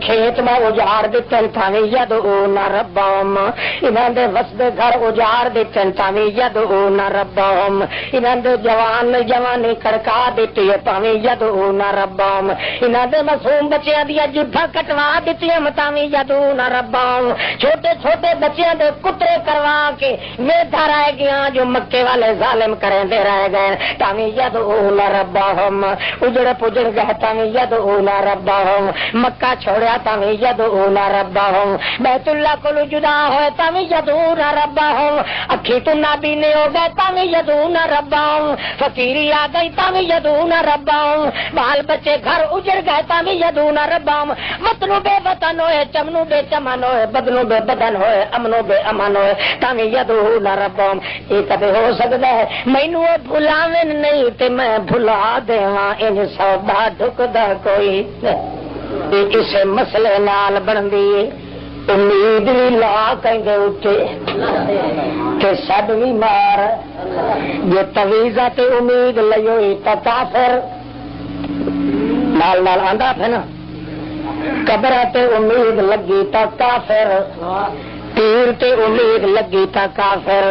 کھیت میں اجاڑ دیتے تھاوی یدعون ربهم انہاں دے وسدے گھر اجاڑ دیتے تھاوی یدعون ربهم انہاں دے جوانی کڑکا دیتی تھاوی یدعون ربهم انہاں دے معصوم بچیاں دی جبھا کٹوا دیتی تھاوی یدعون ربهم چھوٹے چھوٹے بچیاں دے کترے کروا کے میدھا رہ گیا جو مکے والے ظالم کریں دے رہ گئے تھاوی یدعون ربهم اجڑ پجڑ گئے تھاوی یدعون ربهم مکہ چھوڑیا تاوی یدعون ربهم بیت اللہ کو جدا ہوئے تاوی یدعون ربهم اکھی تو نابینے ہو گئے تاوی یدعون ربهم فقیری آ گئی تاوی یدعون ربهم بال بچے گھر اجڑ گئے تاوی یدعون ربهم وطنو بے وطن ہوئے چمنو بے چمن ہوئے بدنو بے بدن ہوئے امنو بے امن ہوئے تاوی یدعون ربهم یہ کبھی ہو سکتا ہے مینو بھلاویں نہیں تے میں بھلا دیواں ان سودا ڈھکدا کوئی کسے مسئلے نال بندی امید بھی لا کہیں اٹھے کہ سب بھی مار جو تویزہ تے امید لئی تا کافر نال نال آندا پھر نا قبر تے امید لگی تا کافر تیر تے امید لگی تا کافر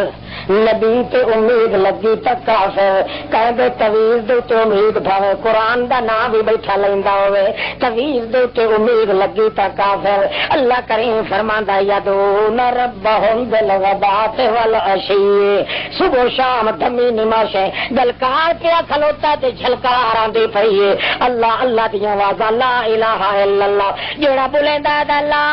نبی تے امید لگی تا کافر کہندے تویز دے تے امید بھاوے قرآن دا نام بھی بیٹھا لیندا ہوئے تویز دے تے امید لگی تا کافر اللہ کریم فرماندا یدعون ربهم بالغداۃ والعشی صبح شام دمی نماشے دلکار پیا کھلوتا تے جھلکار آندی پئی ہے اللہ اللہ دی آواز لا الہ الا اللہ جڑا بولیندا لا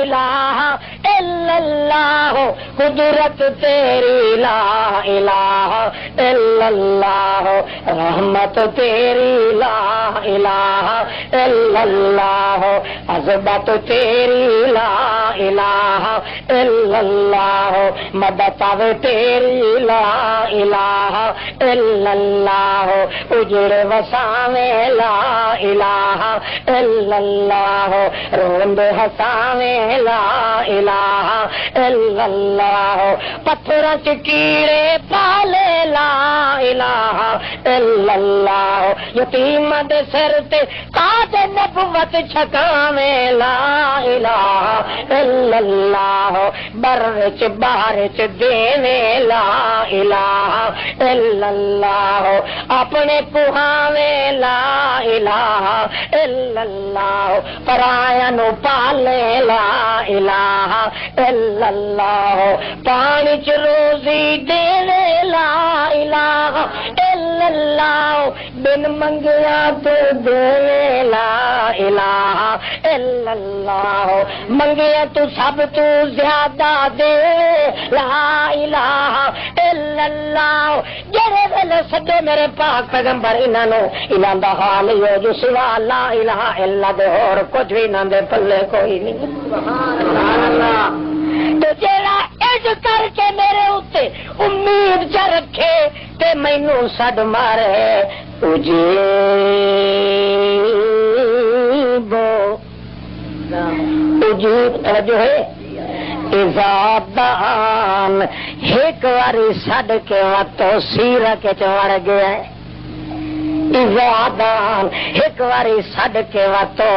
الہ الا اللہ قدرت تیری لا الہ الا اللہ رحمت تیری لا الہ الا اللہ عظمت تیری لا الہ الا اللہ مدد تیری لا الہ الا اللہ اجڑ وساویں لا الہ الا اللہ روند ہساویں لا الہ الا اللہ پتھر کیڑے پالے لا الہ الا اللہ یتیم دے سر تے تاج نبوت چھکاویں لا الہ الا اللہ بر وچ باہر چ دیویں لا الہ الا اللہ اپنے پہاویں لا الہ الا اللہ پرایا نو پالے لا الہ الا اللہ پانی چ روزی دینے لا الہ الا اللہ بن منگیا تو دینے لا الہ الا اللہ منگیا تو سب تو زیادہ دے لا الہ الا اللہ جڑے ویلے سدے میرے پاک پیغمبر انہاں دا حال ہو جو سوا لا الہ الا دے اور کچھ بھی نہ دے پلے کوئی نہیں سبحان اللہ تو جیڑا اج کر کے میرے اتے امید چ رکھے تے مینوں سڈ مارے اجیب جو ہے ازادان ایک واری سڈ کے واتو سیرا کے چوڑ گیا ازادان ایک واری سڈ کے واتو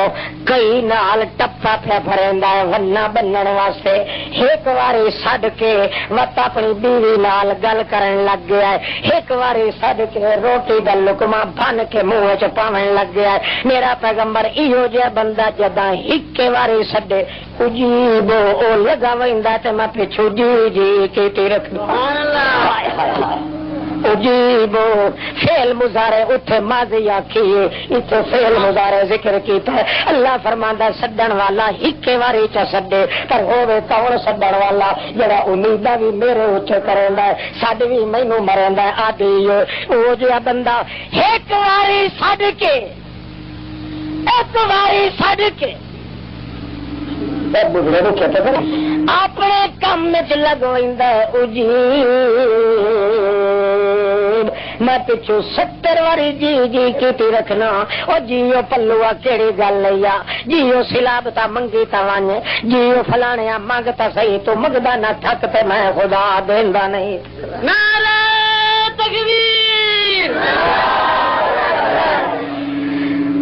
کئی نال ٹپا پیا پھریندا ہے ونا بنن واسطے ایک واری سڈ کے وت اپنی بیوی نال گل کرن لگ گیا ہے ایک واری سڈ کے روٹی دا لقمہ بن کے منہ چ پاون لگ گیا ہے میرا پیغمبر ایہو جہا بندہ جداں ایک واری سڈے اجیب او لگا ویندا تے میں پچھو جی جی کیتی رکھ سبحان اللہ اجیب فعل مضارع اٹھے ماضی آکھیے اتنے فعل مضارع ذکر کیتا ہے اللہ فرماندا سڈن والا ہکے واری چ سڈے پر ہوے کون سڈن والا جڑا امیداں بھی میرے اتے کریندا ہے سڈ بھی مینوں مریندا ہے آدھی او جہا بندہ ایک واری سڈ کے اپنے کام چ لگویندا اجیب میں پچھو 70 واری جی جی کیتی رکھنا او جیو پلوا کیڑی گل لیا جیو سلابتا منگی تا ون جیو فلانیا منگتا صحیح تو منگدا نہ تھک تے میں خدا دیندا نہیں نعرہ تکبیر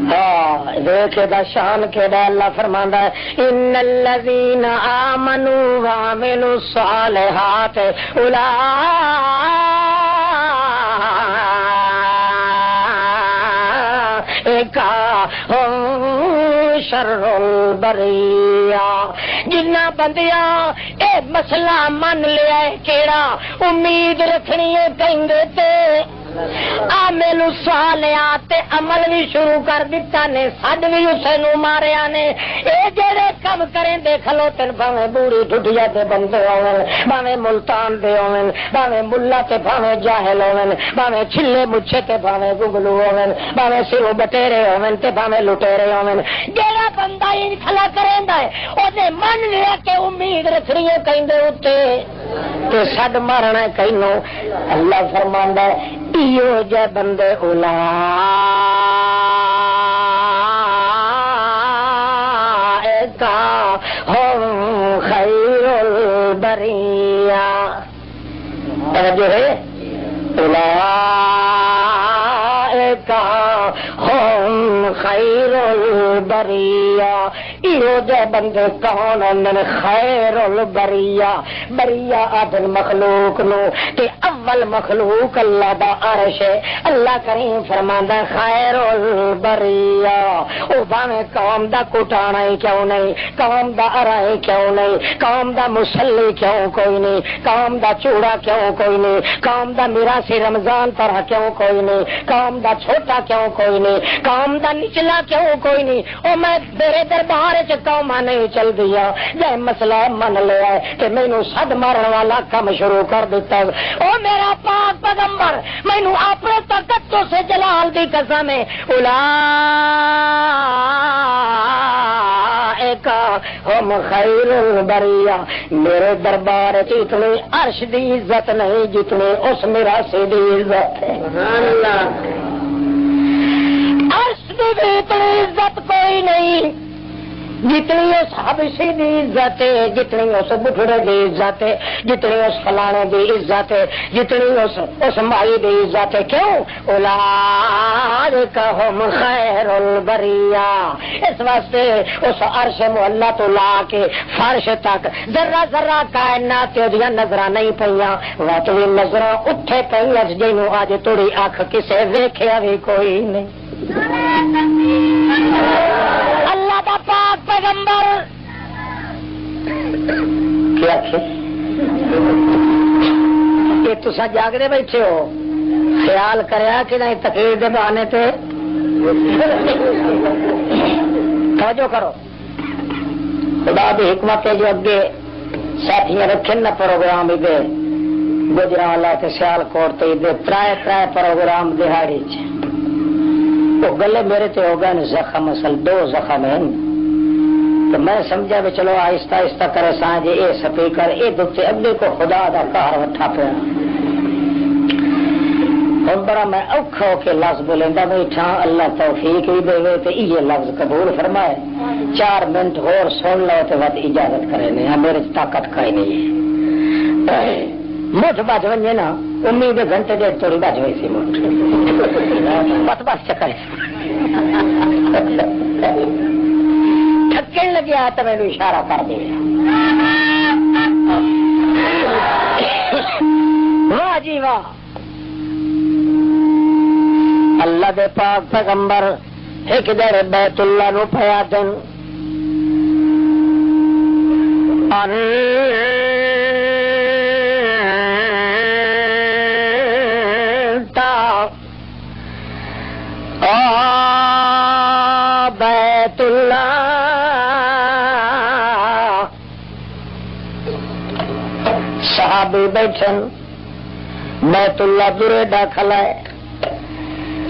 دیکھے دا شان کے دا اللہ فرماندا ہے ان الذین آمنوا وعملوا الصالحات اولئک هم شر البریہ. جنہ بندیاں اے مسئلہ من لیا ہے کیڑا امید رکھنی ہے کہیں تے عامل الصالحات عمل بھی شروع کر دیتا نے سڈ بھی اسے نو ماریا نے. اے جڑے کم کریں دے کھلوتن بھاویں بوڑھی ٹھڈیا تے بندے ہون بھاویں ملتان دے ہون بھاویں ملا تے بھاویں جاہل ہون بھاویں چھلے مچھے تے بھاویں گگلو ہون بھاویں سرو بٹیرے ہون تے بھاویں لٹیرے ہون. جڑا بندہ ان کھلا کریندا ہے اونے من لیا کہ امید رکھنی ہے کہندے اوتے تے سڈ مارنا کہنو. اللہ فرماندا ہے ایو جے بندے اولئک هم خیر البریہ. توجہ ہے اولئک هم خیر البریہ. ایو جے بندے کون ہیں خیر البریہ. بریہ آدھن مخلوق نو تے اول مخلوق اللہ دا عرش ہے. اللہ کریم فرماندا خیر البریہ. او باویں قوم دا کٹانا ہی کیوں نہیں قوم دا ارائے کیوں نہیں قوم دا مسلی کیوں کوئی نہیں قوم دا چوڑا کیوں کوئی نہیں قوم دا میراثی رمضان طرح کیوں کوئی نہیں قوم دا چھوٹا کیوں کوئی نہیں قوم دا نچلا کیوں کوئی نہیں. او میں میرے دربار قوما نہیں چل دیا جے مسئلہ من لیا کہ مینو سد مارن والا کم شروع کر دیتا. او میرا پاک پیغمبر مینو اپنے طاقتوں سے جلال دی قسم ہے اولئک هم خیر البریہ. میرے دربار اتنی عرش دی عزت نہیں جتنی اس میراثی دی عزت ہے. عرش دی اتنی عزت کوئی نہیں جتنی اس حبشی دی عزت ہے جتنی اس بٹھڑے دی عزت ہے جتنی اس فلانے دی عزت ہے جتنی اس مائی دی عزت ہے. کیوں اولئک هم خیر البریہ. اس واسطے اس عرش معلا تو لا کے فرش تک ذرہ ذرہ کائنات دیاں نظراں نہیں پیاں واقعی نظراں اٹھے پئیاں جنوں اج تھوڑی اکھ کسے ویکھیا بھی کوئی نہیں. اللہ دا پاک پیغمبر کیا کہ تسا جاگدے بیٹھے ہو خیال کریا کہ نہیں تقریر دے بہانے تے توجہ کرو. خدا دی حکمت ہے جو اگے ساتھیاں رکھن نہ پروگرام دے گجرانوالا تے سیالکوٹ تے دے ترائے پروگرام دہاڑی چ وہ گلے میرے تے ہو گئے زخم اصل 2 زخم ہیں تو میں سمجھا بھی چلو آہستہ آہستہ کرے سانجے اے سپیکر اے دکھتے ابے کو خدا دا قہر وٹھا پیا. ہوں بڑا میں اوکھا ہو کے لفظ بولیندا بیٹھا. اللہ توفیق بھی دے تے یہ لفظ قبول فرمائے. 4 منٹ ہور سن لو تے بعد اجازت کرے نہیں. میرے طاقت کھائی نہیں ہے مٹھ بج ونجے نا امید گھنٹے ڈیڑھ تھوڑی بج ہوئی سی مٹھ بس چکر تھکن لگیا تو میں اشارہ کر دیا. واہ جی واہ. اللہ دے پاک پیغمبر ایک دیر بیت اللہ نو پیا دن بیت اللہ صحابی بیٹھن بیت اللہ برے داخل ہے.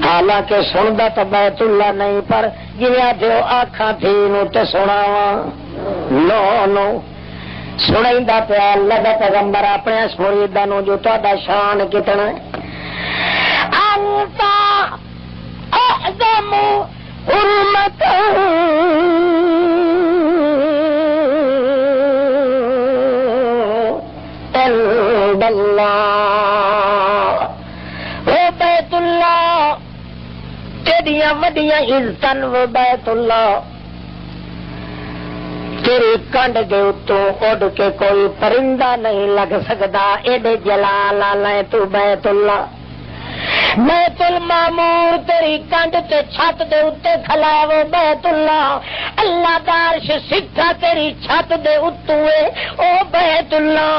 حالانکہ سندا تو بیت اللہ نہیں پر جنیا جو آکھاں تھی نو تے سناواں نو سنائندا پیا. اللہ دا پیغمبر اپنے مریداں نو جو تہاڈا شان کتنا انت اعظم حرمت عند اللہ. وہ بیت اللہ ایڈیاں وڈیاں عزتن و بیت اللہ تیری کنڈ دے اتوں اڑ کے کوئی پرندہ نہیں لگ سکتا، ایڈے جلال والا ہے تو بیت اللہ۔ بیت المعمور تیری کنڈ تے چھت دے اتے کھلا ہے وہ بیت اللہ، اللہ دا عرش سکھا تیری چھت دے اتوں ہے او بیت اللہ،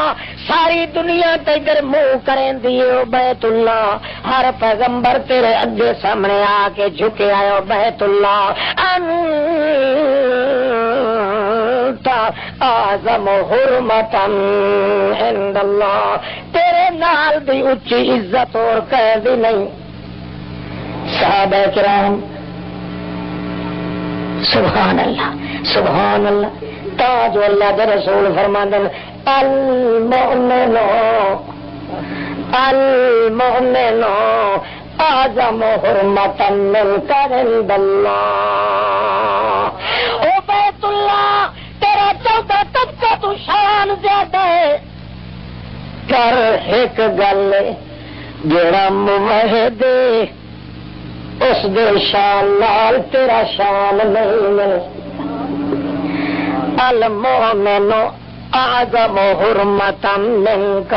ساری دنیا تے گر منہ کریں دی او بیت اللہ، ہر پیغمبر تیرے اگے سامنے آ کے جھکے آئے او بیت اللہ، اعظم حرمتا عند اللہ، تیرے نال دی اچھی عزت اور کہہ دی نہیں۔ صحابہ کرام سبحان اللہ سبحان اللہ، تاج اللہ دے رسول فرماندے المؤمن المؤمن اعظم حرمتا منک عند اللہ، او بیت اللہ تیرا چوتھا طبقہ تو شان زیادہ ہے، کر ایک گل جڑا موحد اس دے شان نال تیرا شان نہیں مل، المؤمن اعظم حرمتا منک،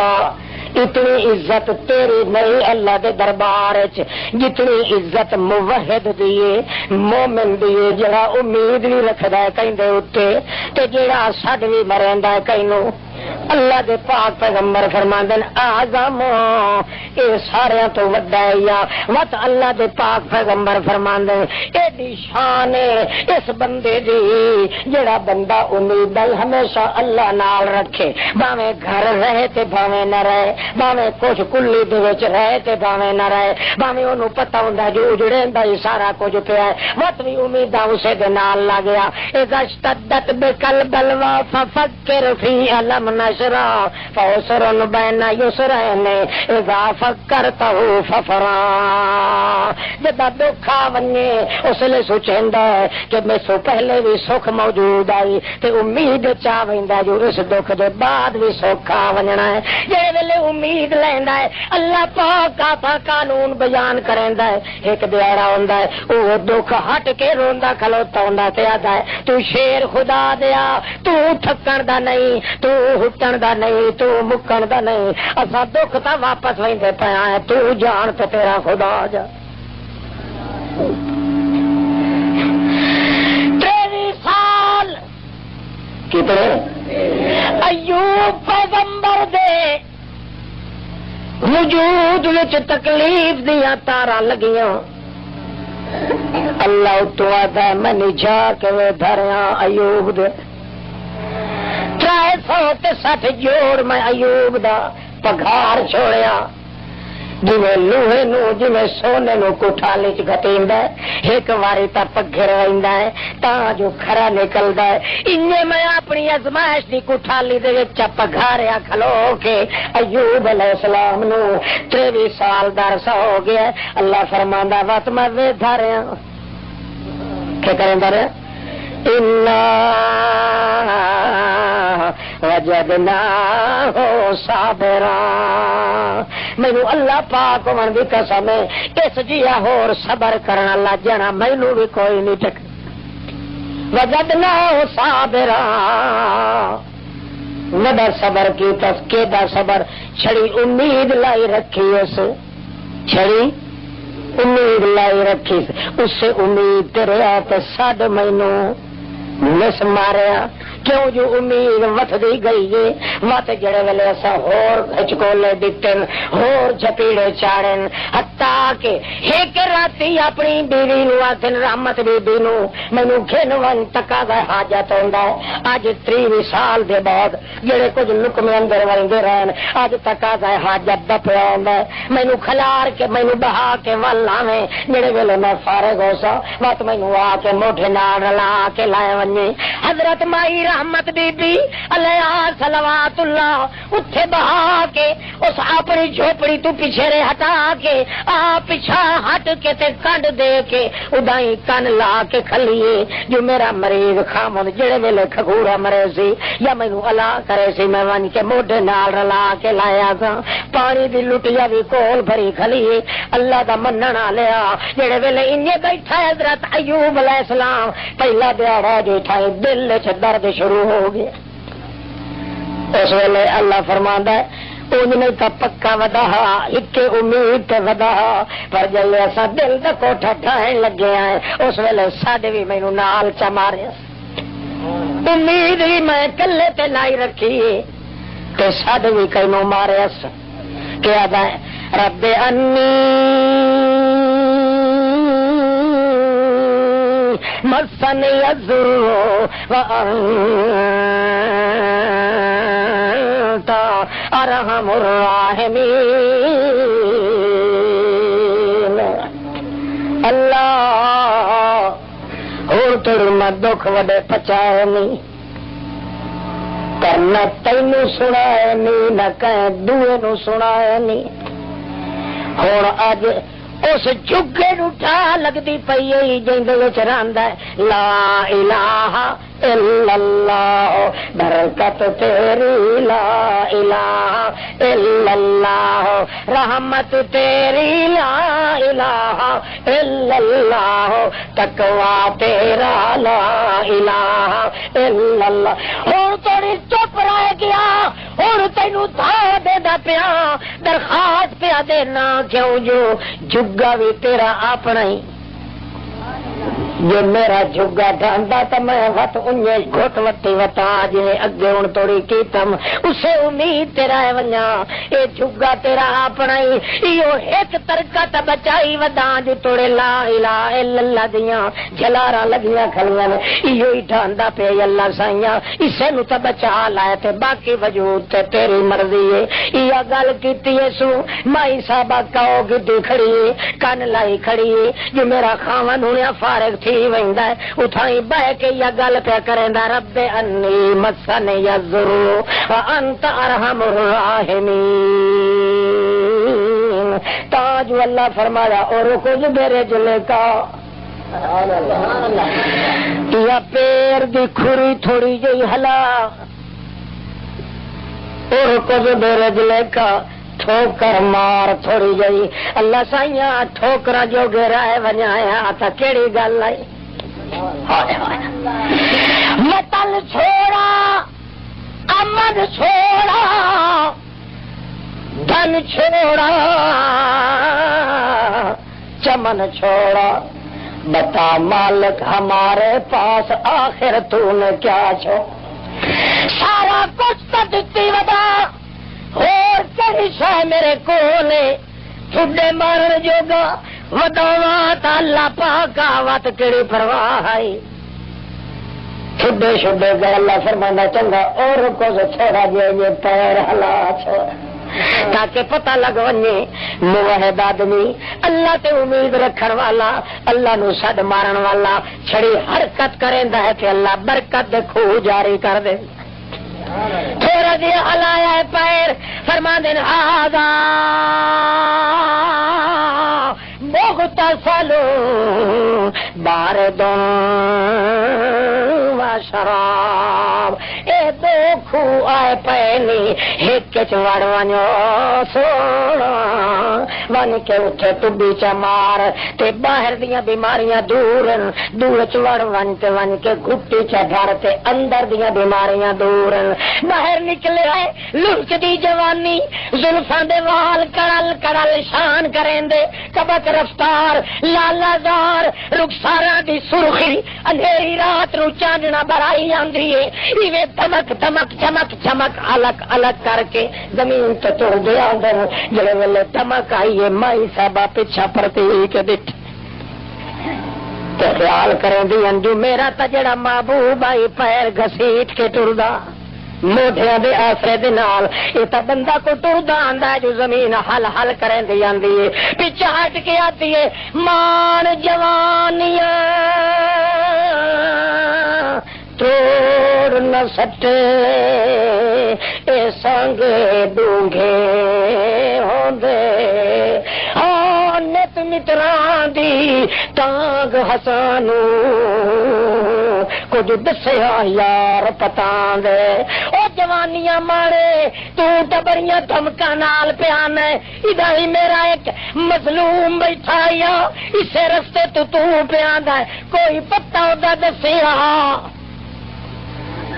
اتنی عزت تیری نہیں اللہ دے دربار جتنی عزت موحد دیے مومن دیے، جڑا امید بھی رکھدا ہے کہیں دے اتے تے جڑا سڈ بھی مریندا ہے کہیں نو۔ اللہ دے پاک پیغمبر فرماندے اعظم اے سارے تو وڈا ہے، یا وت اللہ دے پاک پیغمبر فرماندے اے دی شان ہے اس بندے دی جڑا بندہ امید ہمیشہ اللہ نال رکھے، بھاویں گھر رہے تے بھاویں نہ رہے، بھاویں کچھ کلی دے وچ رہے تے بھاویں نہ رہے، بھاویں اونوں پتہ ہوندا جو اجڑیندا ہی سارا کچھ پیا ہے، وت بھی امید اسے دے نال لگیا۔ اذا اشتدت بکل بلوا ففکر فی علم نشرا فوسر بین یسرین اذا فکرتہ ففرا، جدا دکھ آ ونجے اس لیے سوچیندا ہے کہ میں سو پہلے بھی سکھ موجود آئی تے امید چاہ ویندا جو اس دکھ دے بعد بھی سکھ آ ونجنا ہے، جے ویلے امید لیندا ہے اللہ پاک کا قانون بیان کریندا ہے، ایک دیارا ہوندا ہے او دکھ ہٹ کے روندا کھلوتا ہوندا تے آدا ہے تو شیر خدا دیا، تو تھکن دا نہیں، تو ہٹن دا نہیں، تو مکن دا نہیں، اساں دکھ تا واپس ویندے پیا ہے، تو جان تے تیرا خدا جا۔ 23 سال کتنے ایوب پیغمبر دے وجود وچ تکلیف دیا تاراں لگیاں، اللہ تو آدھا میں جا کے دھریا ایوب دے 360 جوڑ میں ایوب دا پگھار چھوڑیا، جویں لوہے نو جویں سونے نو کوٹھالی چ گھٹیندا ہے، ایک واری تا پگھر رہندا ہے تا جو کھرا نکلدا ہے، انجے میں اپنی ازمائش دی کوٹھالی دے وچ پگھاریا کھلو کے ایوب علیہ السلام نو 23 سال دا عرصہ ہو گیا، اللہ فرماندا وقت میں وے دھاریا کیا کریندا رہیا، وجدناہ صابرا، مینو اللہ پاک من دی قسم ہے اس جیا ہور صبر کرنا لا جانا مینو بھی کوئی نہیں ٹک، وجدناہ صابرا، وڈا صبر کی تسکے دا صبر، چھڑی امید لائی رکھی اس، چھڑی امید لائی رکھی اس سے امید رہا تو سڈ مینو مس ماریا، کیوں جو امید وت دی گئی ہے وت جڑے ویلے اسا ہور ہچکولے دتن ہور چپیڑے چاڑن، حتا کہ ایک راتی اپنی بیوی نو آکھن رحمت بی بی نو مینوں گھن ون تقاضا حاجت ہوندا ہے، اج 23 سال دے بعد جڑے کچھ لکمے اندر ویندے رہن اج تقاضا حاجت دا پیا ہوندا ہے، مینوں کھلار کے مینوں بہا کے ول آویں، جڑے ویلے میں فارغ ہو سا وت مینوں آ کے موٹھے نال رلا کے لائے ونجے، حضرت مائی رحمت بی بی علیہ صلوات اللہ اتھے بہا کے اس اپنی جھوپڑی تو پیچھے رے ہٹا کے پیچھا ہٹ کے تے کنڈ دے کے ادائی کن لا کے کھلیے جو میرا مریض خامن جڑے ویلے کھگورا مرے سی یا مینو الا کرے سی میں ون کے موڈے نال رلا کے لایا سا پانی دی لٹیا بھی کول بھری کھلیے اللہ دا مننا لیا جڑے ویلے انجے بیٹھا حضرت ایوب علیہ السلام پہلا دیہڑا جو تھا دل چ درد شروع ہو گیا اس ویلے اللہ فرماندا ہے اونج نہیں تا پکا ودا ایک امید تے ودا پر جلے اسا دل دا کوٹھا ٹھائن لگے ہیں اس ویلے ساڈے بھی مینوں نال چا ماریا امید بھی میں کلے تے لائی رکھی تے ساڈے بھی کینوں ماریا کیا ہے رب انی مسنی الضر وانت ارحم الراحمین اللہ اور تیرے میں دکھ وڈے پچائے نہیں کرنا تینوں سنائے نہیں نہ کہیں دوے نو سنائے نہیں ہوں اج اس جگے اٹھا لگتی پی جی رہندا ہے لا الہ الا اللہ برکت تیری لا الہ الا اللہ رحمت تیری لا الہ الا اللہ تقوی تیرا لا الہ الا اللہ ہوں تھوڑی چپ رہ گیا ہوں تینوں تھا دے پیا درخواست پیا دینا کیوں جو جگا بھی تیرا اپنا ہی جو میرا جھگا ڈاندا تو میں وت انجے گھٹ وٹی وتا جی اگے ہوں توڑی کیتم اسے امید تیرا ہے ونجا اے جھگا تیرا اپنا ہی ایو ایک ترکت بچائی وداں جو توڑے لا الہ الا اللہ دیاں جلاراں لگیاں کھلیاں نے ایو ہی ڈاندا پے اللہ سائیاں اسے نو تے بچا لائے تے باقی وجود تے تیری مرضی ہے یہ گل کیتی ہے سو مائی صاحبہ کہو گڈی کھڑی کن لائی کھڑی جو میرا خاون ہویا فارغ تھی ویندا ہے اتھائی بہ کے یا گل پہ کریندا رب انی مسنی الضر وانت ارحم الراحمین تاج اللہ فرمایا اور کچھ میرے جلے کا یا پیر دی کھری تھوڑی جی ہلا اور کچھ میرے جلے کا ٹھوکر مار تھوڑی جی اللہ سائیاں ٹھوکرا جو گرا ہے ونجایا تا کیڑی گل آئی متل چھوڑا امن چھوڑا دھن چھوڑا چمن چھوڑا بتا مالک ہمارے پاس آخر تو نے کیا چھو سارا کچھ تو دتی ودا اور کئی شاہ میرے کولے ٹھڈے مارن جوگا وداوات اللہ پاک آوات کیڑی پرواہ آئی ٹھڈے شڈے گئے اللہ فرمانا چنگا اور کو سے چھوڑا جائے یہ پیر ہلا چھوڑا تاکہ پتہ لگ ونجے موحد آدمی اللہ تے امید رکھن والا اللہ نو سڈ مارن والا چھڑی حرکت کریندا ہے کہ اللہ برکت دے خو جاری کر دے تھوڑا دیا ہلایا ہے پیر فرما دین آگا مغتسل باردن و شراب اے دو کھو آئے پینی ایک چوڑ ونو سوڑا ون کے اٹھے ٹبی چمار تے باہر دیا بیماریاں دور چوڑ ون کے گھٹی چڑھر تے اندر دیا بیماریاں دور باہر نکلے آئے لڑک دی جوانی زلفاں دے وال کڑل کڑل شان کریں دے کبک رفتار لالا دار رخساراں دی سرخی اندھیری رات نو چاندنا برائی آندی ہے ایویں دمک دمک چمک چمک الگ الگ کر کے زمین تے ٹر دے آندے جڑے ویلے دمک آئی ہے مائی صاحبہ پیچھا پرتی کے دٹ تے خیال کریں دی انجو میرا تا جڑا محبوب آئی پیر گھسیٹ کے ٹردا موڈیاں دے آسرے دے نال یہ تا بندہ کو ٹردا آندا ہے جو زمین ہل ہل کریں دی آندی ہے پیچھے ہٹ کے آتی ہے مان جوانیاں توڑ نہ سٹے اے سانگے ڈونگے ہوندے نت متران دی تانگ حسانو کچھ دسیا یار پتاں دے او جوانیاں مارے تو ٹبریاں دھمکاں نال پیان ہے ادھر ہی میرا ایک مظلوم بیٹھا یا اسے رستے تو پیان ہے کوئی پتہ ہوتا دسیا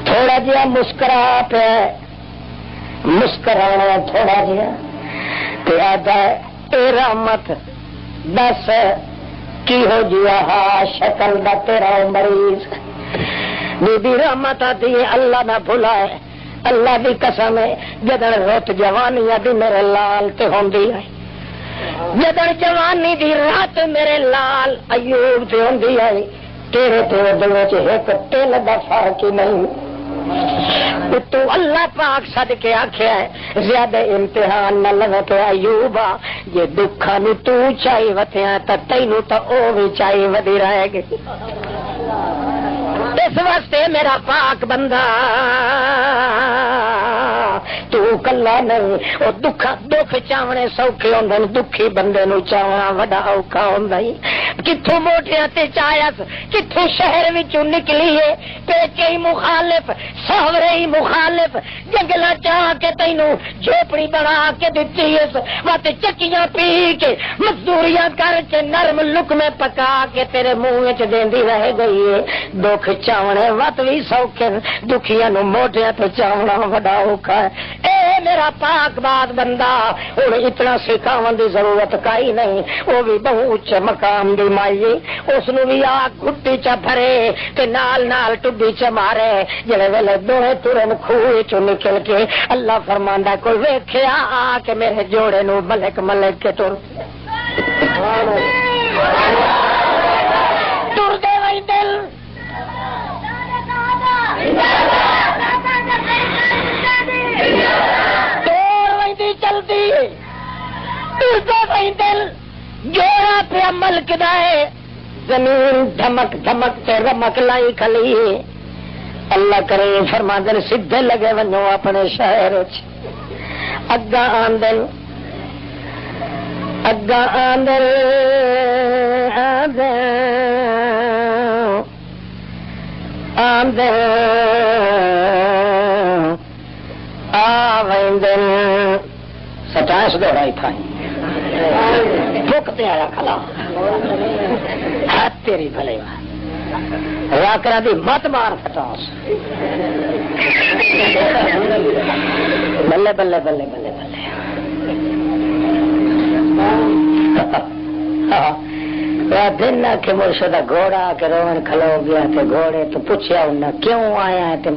تھوڑا جہا مسکرا پہ مسکرانا تھوڑا جہا پیادا اے رحمت دس کی ہو جیا شکل دا تیرا مریض بی بی رحمت آتی ہے اللہ نہ بھلائے اللہ دی قسم ہے جدن رت جوانی دی میرے لال تے ہوندی ہے جدن جوانی دی رات میرے لال ایوب تے ہوندی ہے تیرے تے دل وچ ایک تل دا فرق ہی نہیں تو اللہ پاک صدقے آکھیا ہے زیادہ امتحان نہ لگے تو ایوبا یہ دکھا نو تو چاہی وتیا تا تینو تا او بھی چاہی ودی رہے گی اس واسطے میرا پاک بندہ تو کلا نہیں وہ دکھ چاونے سوکھے ہوندے دکھی بندے نو چاونا وڈا اوکھا ہوندا ہی کتھوں موٹیاں تے چایس کتھوں شہر وچوں نکلی ہے پیچے ہی مخالف ساورے ہی مخالف جنگلا چاہ کے تینوں جھوپڑی بنا کے دتی ہے وات چکیاں پی کے مزدوریاں کر کے نرم لقمے پکا کے تیرے منہ وچ دیندی رہ گئی ہے دکھ چاونے وت بھی سوکھے دکھیاں نو موٹیاں تو چاونا وڈا اوکھا ہے اے میرا پاک بات بندہ ہن اتنا سکھاون دی ضرورت کائی نہیں وہ بھی بہت اونچے مقام دی مائی اس نو بھی آ گھٹی چ بھرے تے نال نال ٹڈی چ مارے جڑے ویلے دوہے ترن کھوہ چوں نکل کے اللہ فرماندا کوئی ویکھیا آ کے میرے جوڑے نو ملک ملک کے ٹر دے وئی دل چلتی دل جوڑا پیا ملک دائے زمین دھمک دھمک تے رمک لائی کھلی اللہ کرے فرماندن سدھے لگے ونو اپنے شہر اگا آندن اگا آندن آندن آویندن ستائش دوڑائی تھائی بھوکتے آیا کھلا ہاتھ تیری بھلے راکرہ دی مت مار ستاس بلے بلے بلے بلے بلے دن کہ مرشدہ گھوڑا کے رومن کھلو گیا تھے گھوڑے تو پوچھیا انہا کیوں آیا ہے تم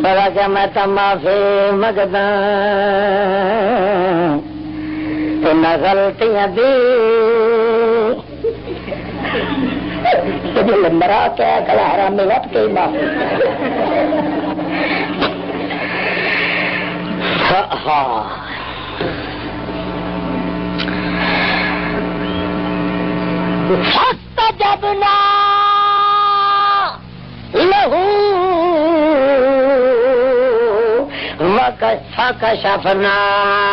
بڑا کہ میں تو معافی مگدا تنا غلطیاں دی تجھے مرا کیا کلا حرام میں وقت کے معافی ہاں فاستجبنا له فكشفنا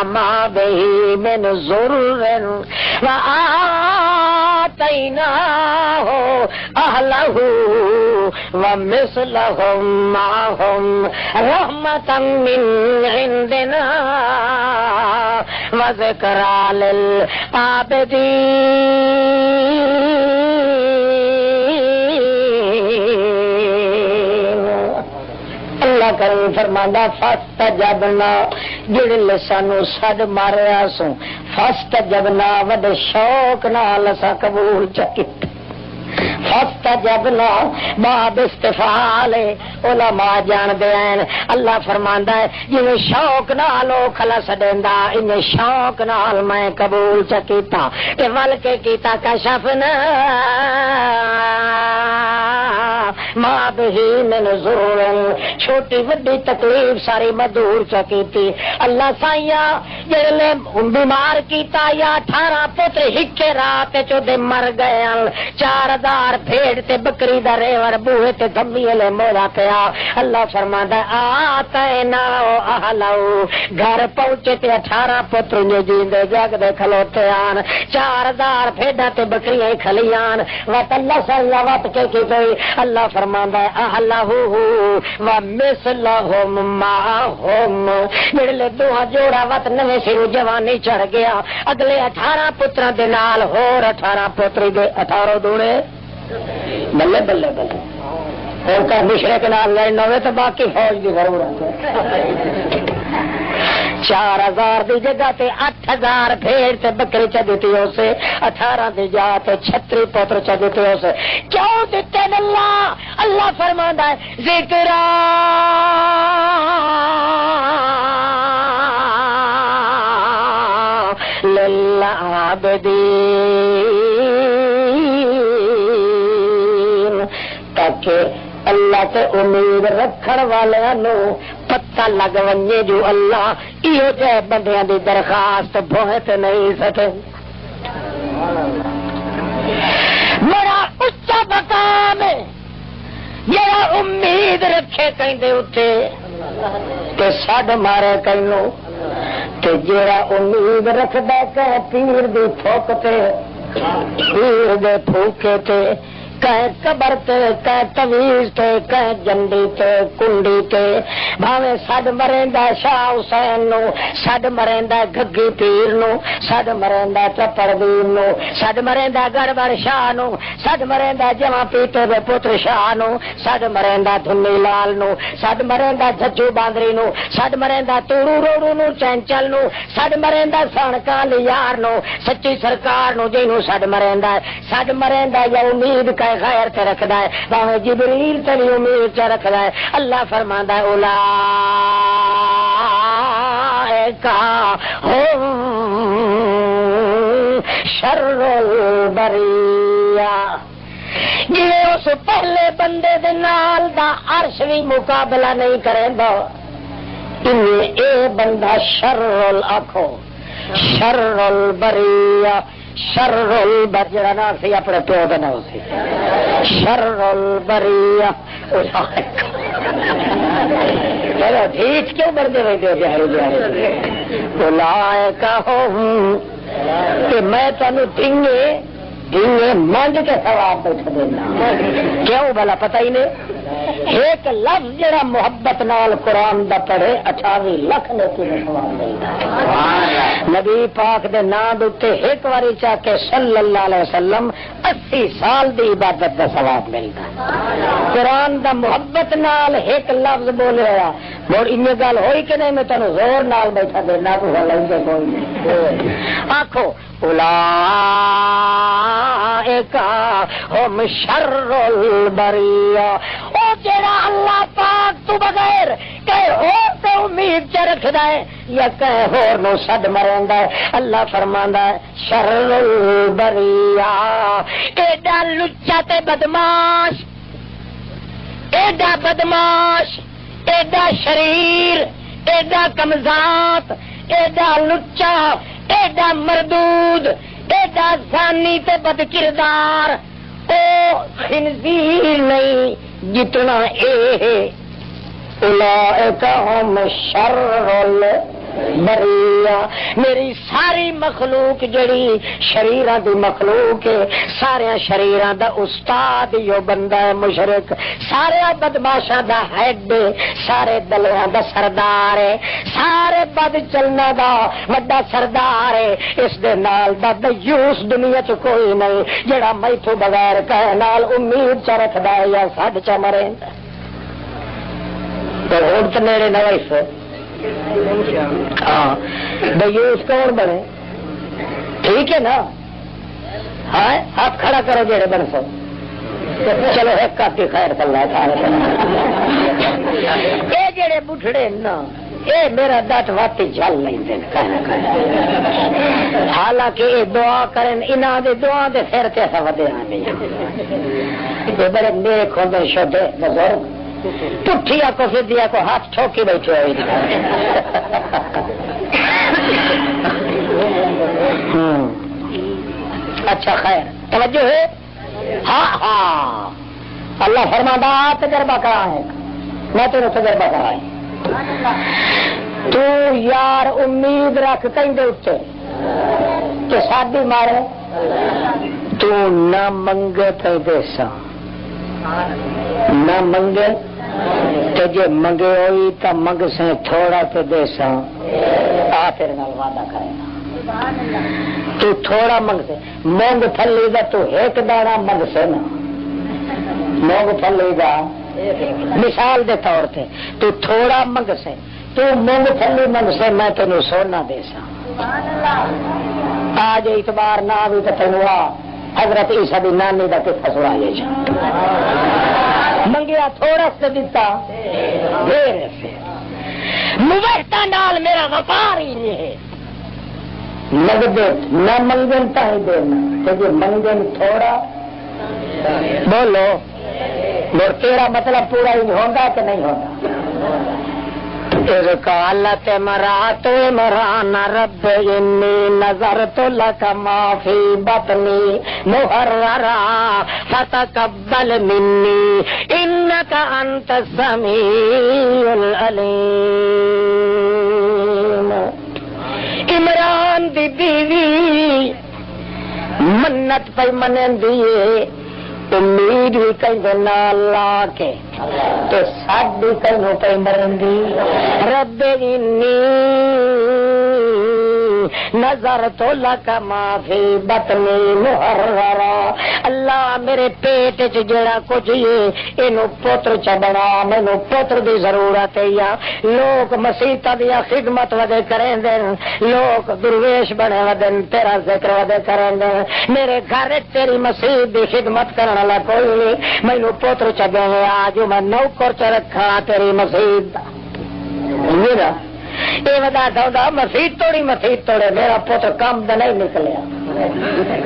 ما به من ضر وآتيناه أهله ومثلهم معهم رحمة من عندنا وذكرى للعابدين اللہ کریم فرماندا فاستجبنا جڑے لسانو سد ماریا سو فاستجبنا ود شوق نال اسا قبول چکیت فاستجبنا باب استفعال علماء جان دے ہیں اللہ فرماندا ہے جویں شوق نال او کھلا سڈیندا ان شوق نال میں قبول چکیتا تے ول کے کیتا کشفنا ماں بہی من ضرور چھوٹی وڈی تکلیف ساری مدور چکیتی اللہ سائیا جڑے بیمار کیتا یا 18 پتر ہکے رات چو دے مر گئے 4000 بھیڑ تے بکری دا ریوڑ بوہے تے دھمی لے مولا پیا اللہ فرماندا آتینا اہلو گھر پہنچے تے 18 پتر جیندے جاگدے کھلوتے آن 4000 بھیڑاں تے بکریاں کھلیاں وت اللہ صلی وت کے کی گئی اللہ فرماندا ہے اہلہو و مثلہم معہم جڑے دوہا جوڑا وت نویں سرو جوانی چڑھ گیا اگلے 18 پتراں دے نال ہور 18 پتری دے 18 دوڑے بلے بلے بلے اور کا مشرے کے نال لڑنا ہوئے تو باقی فوج دی ضرورت ہے 4000 دی جگہ تے 8000 بھیڑ تے بکری چ دیتی اسے 18 دی جا تے 36 پتر چ دیتے اسے کیوں دیتے اللہ اللہ فرماندا ہے ذکرا للعابدین تاکہ اللہ تے امید رکھن والوں پتہ لگ ونجے جو اللہ ایو جے بندیاں دی درخواست بہت نہیں سکے بڑا اچا مقام ہے جڑا امید رکھے کہیں اتے تے سڈ مارے کہیں تے جڑا امید رکھدا کہ پیر دی پھوک تے پیر دے پھوکے تے کہیں قبر تے کہیں تویز تے کہیں جنڈی تے کنڈی تے بھاوے سڈ مریندا شاہ حسین نو سڈ مریندا گگی پیر نو سڈ مریندا چپڑ دین نو سڈ مریندا گڑبڑ شاہ نو سڈ مریندا جمع پیٹے دے پتر شاہ نو سڈ مریندا دھنی لال نو سڈ مریندا جھجو باندری نو سڈ مریندا توڑو روڑو نو چینچل نو سڈ مریندا سانکا لیار نو سچی سرکار نو جنوں سڈ مریندا یا امید غیر تے رکھدا ہے باویں جبریل تے بھی امید تے رکھدا ہے اللہ فرماندا ہے اولئک هم شر البریہ جی اس پہلے بندے دے نال دا عرش بھی مقابلہ نہیں کریندا اے بندہ شر الآکھو شر البریہ شر البریہ نہ سی اپنے پیو دا نہ سی شر البریہ ٹھیک کیوں بڑھتے رہتے بہارے بہارے اولئک هم کہ میں تینوں ڈھنگے مانگ کے ثواب بیٹھ دینا کیوں بھلا پتہ ہی نہیں ایک لفظ جڑا محبت نال قرآن دا پڑھے 28 لاکھ نیکی دا ثواب ملدا نبی پاک دے نام تے ایک واری چاہ کے صلی اللہ علیہ وسلم 80 سال دی عبادت دا ثواب ملدا قرآن دا محبت نال ایک لفظ بولیا اور ان گل ہوئی کہ نہیں میں تینوں زور نال بیٹھا دینا تو لگے کوئی نہیں آکھو اولئک هم شر البریہ او جڑا اللہ پاک تو بغیر کہیں اور تے امید چ رکھدا ہے یا کہیں اور نو سڈ مریندا ہے اللہ فرماندا ہے شر البریہ ایڈا لچا تے بدماش ایڈا بدماش ایڈا شریر ایڈا کمزات ایڈا لچا ایڈا مردود ایڈا زانی تے بد کردار او خنزیر نہیں جتنا اے اولئک هم شر البریہ میری ساری مخلوق جڑی شریراں دی مخلوق ہے سارے شریراں دا استاد یو بندہ ہے مشرک سارے بدماشاں دا ہیڈ سارے دلیاں دا سردار ہے سارے بد چلنا دا وڈا سردار ہے اس دے نال دا دیوس دنیا چ کوئی نہیں جڑا میتھوں بغیر کہے نال امید چ رکھدا ہے یا سڈ چ مرے تو ہن تے میرے نویس ہاں دیوس کون بنے ٹھیک ہے نا ہاں ہاتھ کھڑا کرو جڑے بن سو چلو ایک کافی خیر اللہ یہ جڑے بٹھڑے نا اے میرا دت واتی جل نہیں دین حالانکہ یہ دعا کریں انہاں دے دعا دے سر تے اسا ودے آنے یہ بڑے میرے کھوندے شدے بزرگ پٹھیا کو سدھیا کو ہاتھ ٹھوکی بیٹھے ہوئے اچھا خیر توجہ ہے ہاں ہاں اللہ فرماتا تجربہ کرا ہے میں تیرے تجربہ کرائیں تو یار امید رکھ کہیں دے اٹھے کہ شادی مارے تو نہ منگے تو دے سا نہ منگے تو جے منگے ہوئی تو منگ سے تھوڑا تو دے سا آ تیرے نال وعدہ کرے تو تھوڑا منگ سے مونگ پھلی دا تو ایک دانا منگ سے نا مونگ پھلی دا مثال دے طور تے تو تھوڑا منگ سے تو مونگ پھلی منگ سے میں تینوں سونا دے سا آج اعتبار نہ بھی تو تینوں حضرت عیسیٰ دی نانی دا کس فسوا یہ جا منگیا تھوڑا سے دیتا میرے سے موہتا نال میرا وفار ہی نہیں ہے منگ دے نہ منگن تا ہی دینا تو جو منگن تھوڑا بولو اور تیرا مطلب پورا ہی ہوگا کہ نہیں ہوگا قالت مرات عمران رب انی نظرت لك ما في بطني محررا فتقبل مني انك انت السميع العليم عمران دی بیوی منت پہ منن دیے امید بھی کہیں نال لا کے تو ساڈی کہیں پہ مرن دی رب انی نظر تو لکا ما فی بطنی محررا اللہ میرے پیٹ چ جڑا کچھ یہ اینو پتر چ بنا مینو پتر دی ضرورت ہے یا لوگ مسیحت دیا خدمت ودے کریں دیں لوگ درویش بنے ودن تیرا ذکر ودے کریں دیں میرے گھر تیری مسیحت دی خدمت کرنے والا کوئی نہیں مینو پتر چ دے آج میں نوکر چ رکھا تیری مسیحت یہ بتا سودا مسیح توڑی میرا پتر کام دا نہیں نکلیا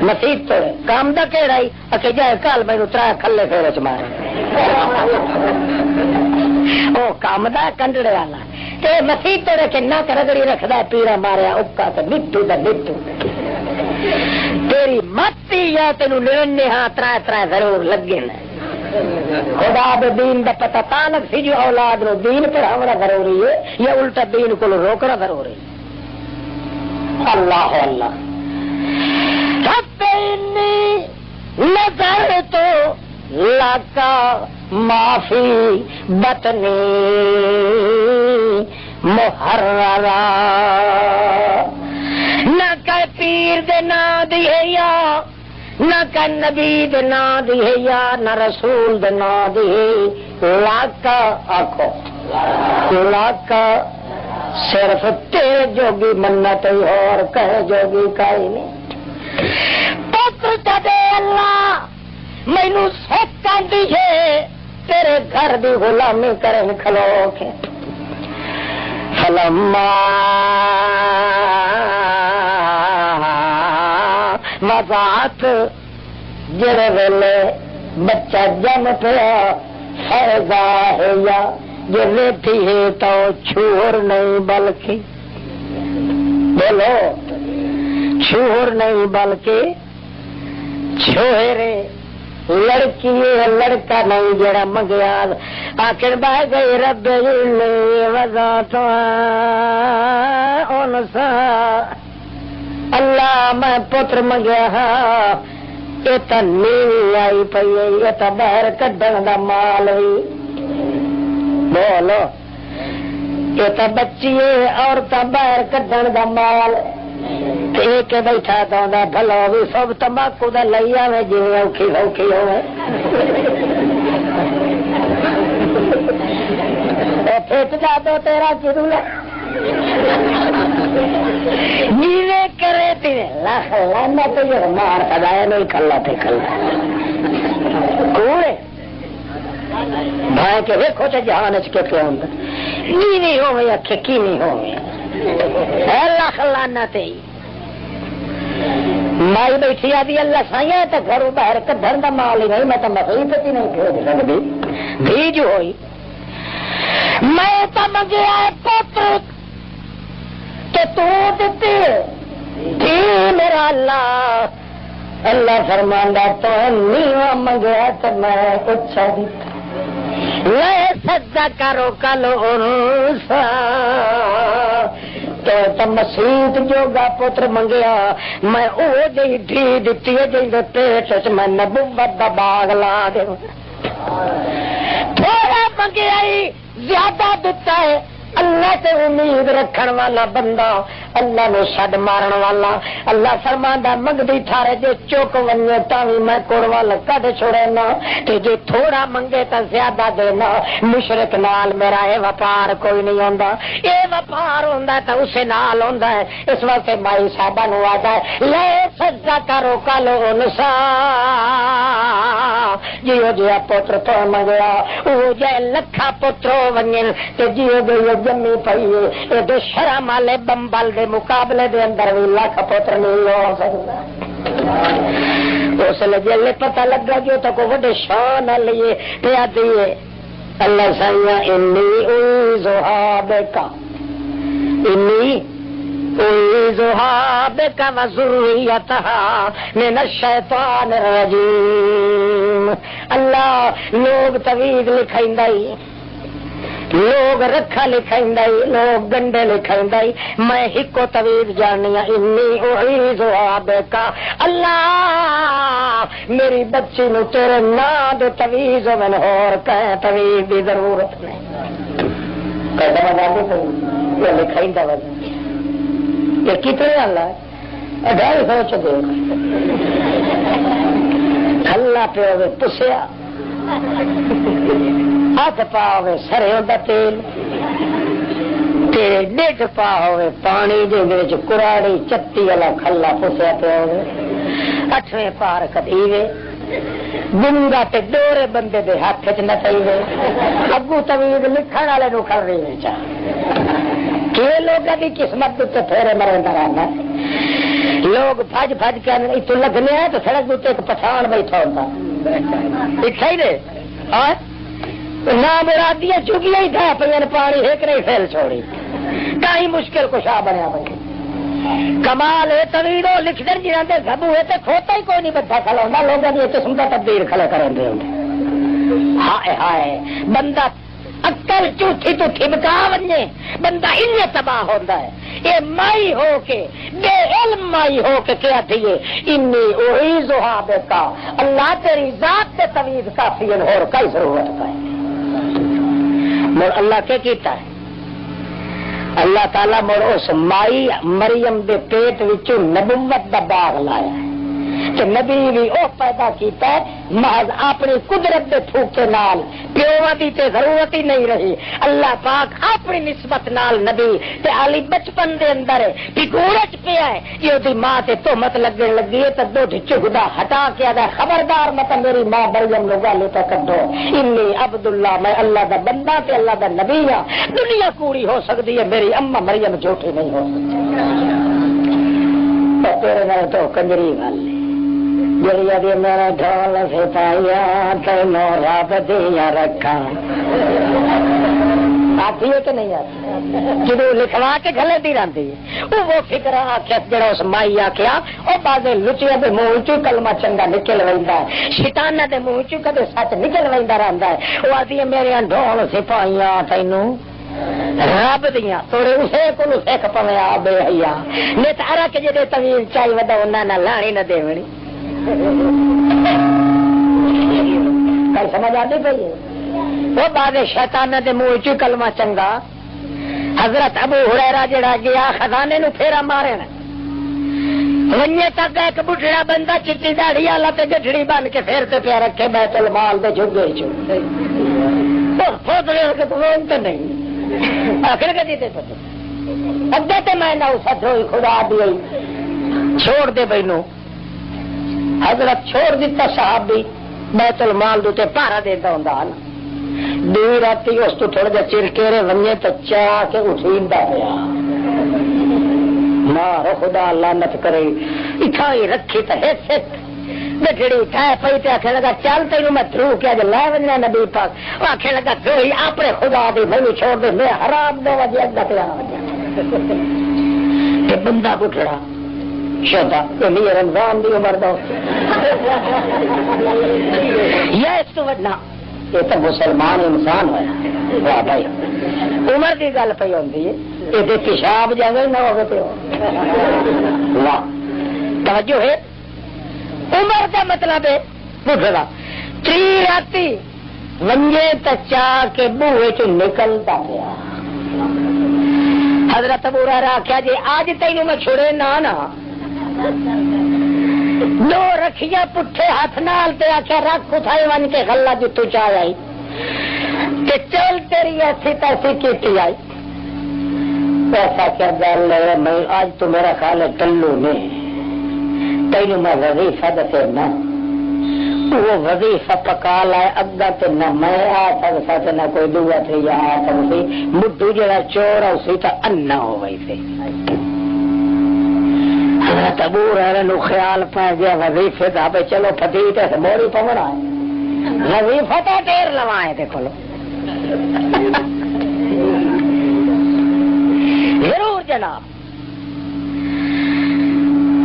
مسیح توڑے کام دا کہڑا ہی اکے جائے کال مینو ترا کھلے پھیرے چ مارے او کام دا کنڈڑے والا تے مسیح توڑے کے نہ رگڑی رکھدا پیڑا ماریا اکا تے مٹو دا مٹو تیری متی یا تینو لینے ہاں ترا ضرور لگے نا خدا دے دین دا پتہ تانک سی جو اولاد نو دین پر ہمرا ضروری ہے یا الٹا دین کو روکنا ضروری ہے اللہ اللہ رب انی نظرت لکا ما فی بطنی محررا نہ کہ پیر دے نا دیے یا نہ کہ نبی دے نا دیے یا نہ رسول دے نا دیے لاکا آکھو لاکا صرف تیرے جوگی منت اور کہے جوگی کائی نہیں پتر دے اللہ مینو سکن دیجے تیرے گھر دی غلامی کریں کھلو کے فلما وضعت جڑے ویلے بچہ جم پیا فیضا ہے یا جو لیٹھی ہے تو چھوڑ نہیں بلکہ بولو چھوڑ نہیں بلکہ چھوڑے لڑکی ہے لڑکا نہیں جڑا منگیا آخر بہ گئی رب وضع تو انسا اللہ میں پتر منگیا یہ تو نیوی آئی پی یہ تو باہر کڈن دا مال ہوئی بولو یہ تو بچی عورت باہر کڈن دا مال ایک بیٹھا تو بھلو بھی سب تمباکو دا لئی آئے جی اوکھی اوکھی ہوئے پھٹ جا دو تیرا چرو نیوے کرے تیرے لاکھ لانا تو یہ مار کھدایا نہیں کھلا تھے کھلا کوڑے بھائی کے ویکھو تے جہان وچ کے پیو ہوندا نہیں ہوے یا کھی نہیں ہوے اللہ خلانہ تے مائی بیٹھی آدھی اللہ سائیں تے گھروں باہر کڈھن دا مال ہی نہیں میں تے مسیح تے نہیں بھیج سکدی بھی جو ہوئی میں تے منگیا پتر تے تو دتے جی میرا اللہ اللہ فرماندا تو نہیں منگیا تے میں اچھا دیتا لے سجدہ کرو کلو انسا تو مسیت جوگا پتر منگیا میں او جی ڈھی دتی ہے جی پیٹ چ میں نبوت دا باغ لا دے تھوڑا منگیا زیادہ دتا ہے اللہ سے امید رکھن والا بندہ اللہ نو چھڈ مارن والا اللہ فرماندا منگدی تھارے جے چوک ونجے تاوی میں کوڑ وال کڈ چھوڑنا تے جے تھوڑا منگے تا زیادہ دینا مشرک نال میرا اے وپار کوئی نہیں ہوندا اے وپار ہوندا تے اسے نال ہوندا ہے اس واسطے مائی صاحبہ نو آدا ہے لے سجدہ کرو کلو نسا جیو جی پتر تو منگیا او جے لکھا پترو ونجن تے جیو گئی جمی پئی اے دے شرم والے بمبل دے مقابلے دے اندر بھی لاکھ پتر نہیں ہو سکتا اس لیے پتہ لگا جو تو کو وڈے شان لیے پیا دیے اللہ سائیاں انی اعوذ بک انی اعوذ بک وذریتها من الشیطان الرجیم اللہ لوگ تویز لکھائندائی لوگ رکھا لکھائندائی لوگ گنڈے لکھائندائی میں ہکو تویز جاننی انی اعوذ بک اللہ میری بچی نو تیرے نام دے تویز من ہور کہیں تویز دی ضرورت نہیں کہتا بتا دی یہ لکھائندہ وجہ یہ کتنے اللہ ہے 250 دیکھ اللہ پہ ہوئے پسیا ہاتھ پا ہوئے سرے ہوتا تیل ڈیٹ پا ہوئے پانی دے کراڑی چتی والا کھلا پسیا پہ ہوئے 8ویں پار کدیوے گنگا تے ڈورے بندے دے ہاتھ چ نہ چاہیے اگو تویز لکھن والے نو کر رہی چاہ کہ لوگوں کی قسمت تے پھیرے مرندا رہنا لوگ بھج بھج کے اتو لگنے تو سڑک اتنے ایک پچھان بیٹھا ہوتا دکھائی دے اور نہ مرادیاں چگیاں ہی تھا پہ پانی ایک نہیں پھیل چھوڑی کہیں مشکل کشا بنیا بنے کمال ہے تویرو لکھ دیں جنہاں دے گھبو ہے تے کھوتا ہی کوئی نہیں بچہ کھلا ہونا لوگوں نے قسم کا تبدیل کھڑے کریں دے ہائے ہائے بندہ اکل چوتھی تو ٹھمکا ونجے بندہ انہیں تباہ ہوتا ہے یہ مائی ہو کے بے علم مائی ہو کے کیا تھیے انی اعوذ بک اللہ تیری ذات تے تویز کافی ہے اور کئی ضرورت ہے مر اللہ کے کیتا ہے اللہ تعالی مر اس مائی مریم دے پیٹ وچوں نبوت دا باغ لایا ہے کہ نبی بھی او پیدا کیتا ہے محض اپنی قدرت دے پھوکے نال پیوا دی تے ضرورت ہی نہیں رہی اللہ پاک اپنی نسبت نال نبی تے علی بچپن دے اندر بگوڑچ پیا ہے یہ دی ماں تے تہمت لگن لگی ہے تے دودھ چگدا ہٹا کے ادا خبردار مت میری ماں مریم نو گالے تے کڈو انی عبداللہ میں اللہ دا بندہ تے اللہ دا نبی ہاں دنیا کوڑی ہو سکتی ہے میری اما مریم جھوٹی نہیں ہو سکتی تیرے نال تو کنجری گل جڑی ادی میرا ڈھول سے پایا تینوں رب دیا رکھا آتی ہے کہ نہیں آتی جدو لکھوا کے گلے دی رہتی ہے وہ فکر آخیا جڑا اس مائی آخیا وہ بازے لچیا کے منہ چ کلمہ چنگا نکل ویندا ہے شیطانہ دے منہ چ کدے سچ نکل ویندا رہندا ہے وہ آتی ہے میرے ڈھول سے پایا تینوں رب دیا توڑے اسے کو سکھ پوے آ بے حیا نے تارا کے جڑے طویل چائی ودا انہاں نہ لانی نہ دیونی کل سمجھ آتی پی وہ بعد شیطان دے منہ چ کلمہ چنگا حضرت ابو ہریرہ جڑا گیا خزانے نو پھیرا مارے ونجے تک ایک بڈھڑا بندہ چٹی داڑھی والا تے گٹھڑی بن کے پھر تے پیا رکھے بیت المال دے جھگے چ پوترے کے تو نہیں آخر کے دیتے پتے اگے تے میں نہ سدھوئی خدا دی چھوڑ دے بینو حضرت چھوڑ دیتا صحابی بیت المال دے پارا دیتا ہوندا نا دی راتی اس تو تھوڑا جا چر کے ونجے تو چاہ کے اٹھیندا پیا مارو خدا لعنت کرے اتھا ہی رکھی تے ہسٹ بچڑی ٹھائے پئی تے آکھے لگا چل تینوں میں تھرو کیا جو لے ونجا نبی پاک وہ آکھے لگا تو ہی اپنے خدا دی مینوں چھوڑ دے میں حرام 2 بجے اگا پیا تے بندہ اٹھڑا شدا یہ رمضان دی عمر دو یہ اس تو وڈنا یہ تو مسلمان انسان ہوا واہ بھائی عمر کی گل پی ہوتی ہے یہ پیشاب جگہ نہ ہوگا تو واہ توجہ ہے عمر کا مطلب ہے بڑھڑا 3 راتی ونجے تچا کے بوئے چ نکلتا گیا حضرت ابو ہریرہ آخیا جی آج تینوں میں چھڑے نہ 2 رکھیاں پٹھے ہاتھ نال تے آخیا رکھ اٹھائی ون کے غلہ جتو چاہ آئی تے چل تیری ایسی تیسی کیتی آئی ایسا کیا گل ہے میں آج تو میرا خیال ہے ٹلو نے تینوں میں وظیفہ دتے نہ وہ وظیفہ پکا لائے اگا تے نہ میں آ سکتا تے نہ کوئی دعا تھی یا آ سکتی مڈو جڑا چور اسی تے انا ہو گئی تھی حضرت ابو ہریرہ نو خیال پا گیا وظیفے دا پہ چلو پھٹی تے موری پونا ہے وظیفہ تے ڈیر لوائے تے کھولو ضرور جناب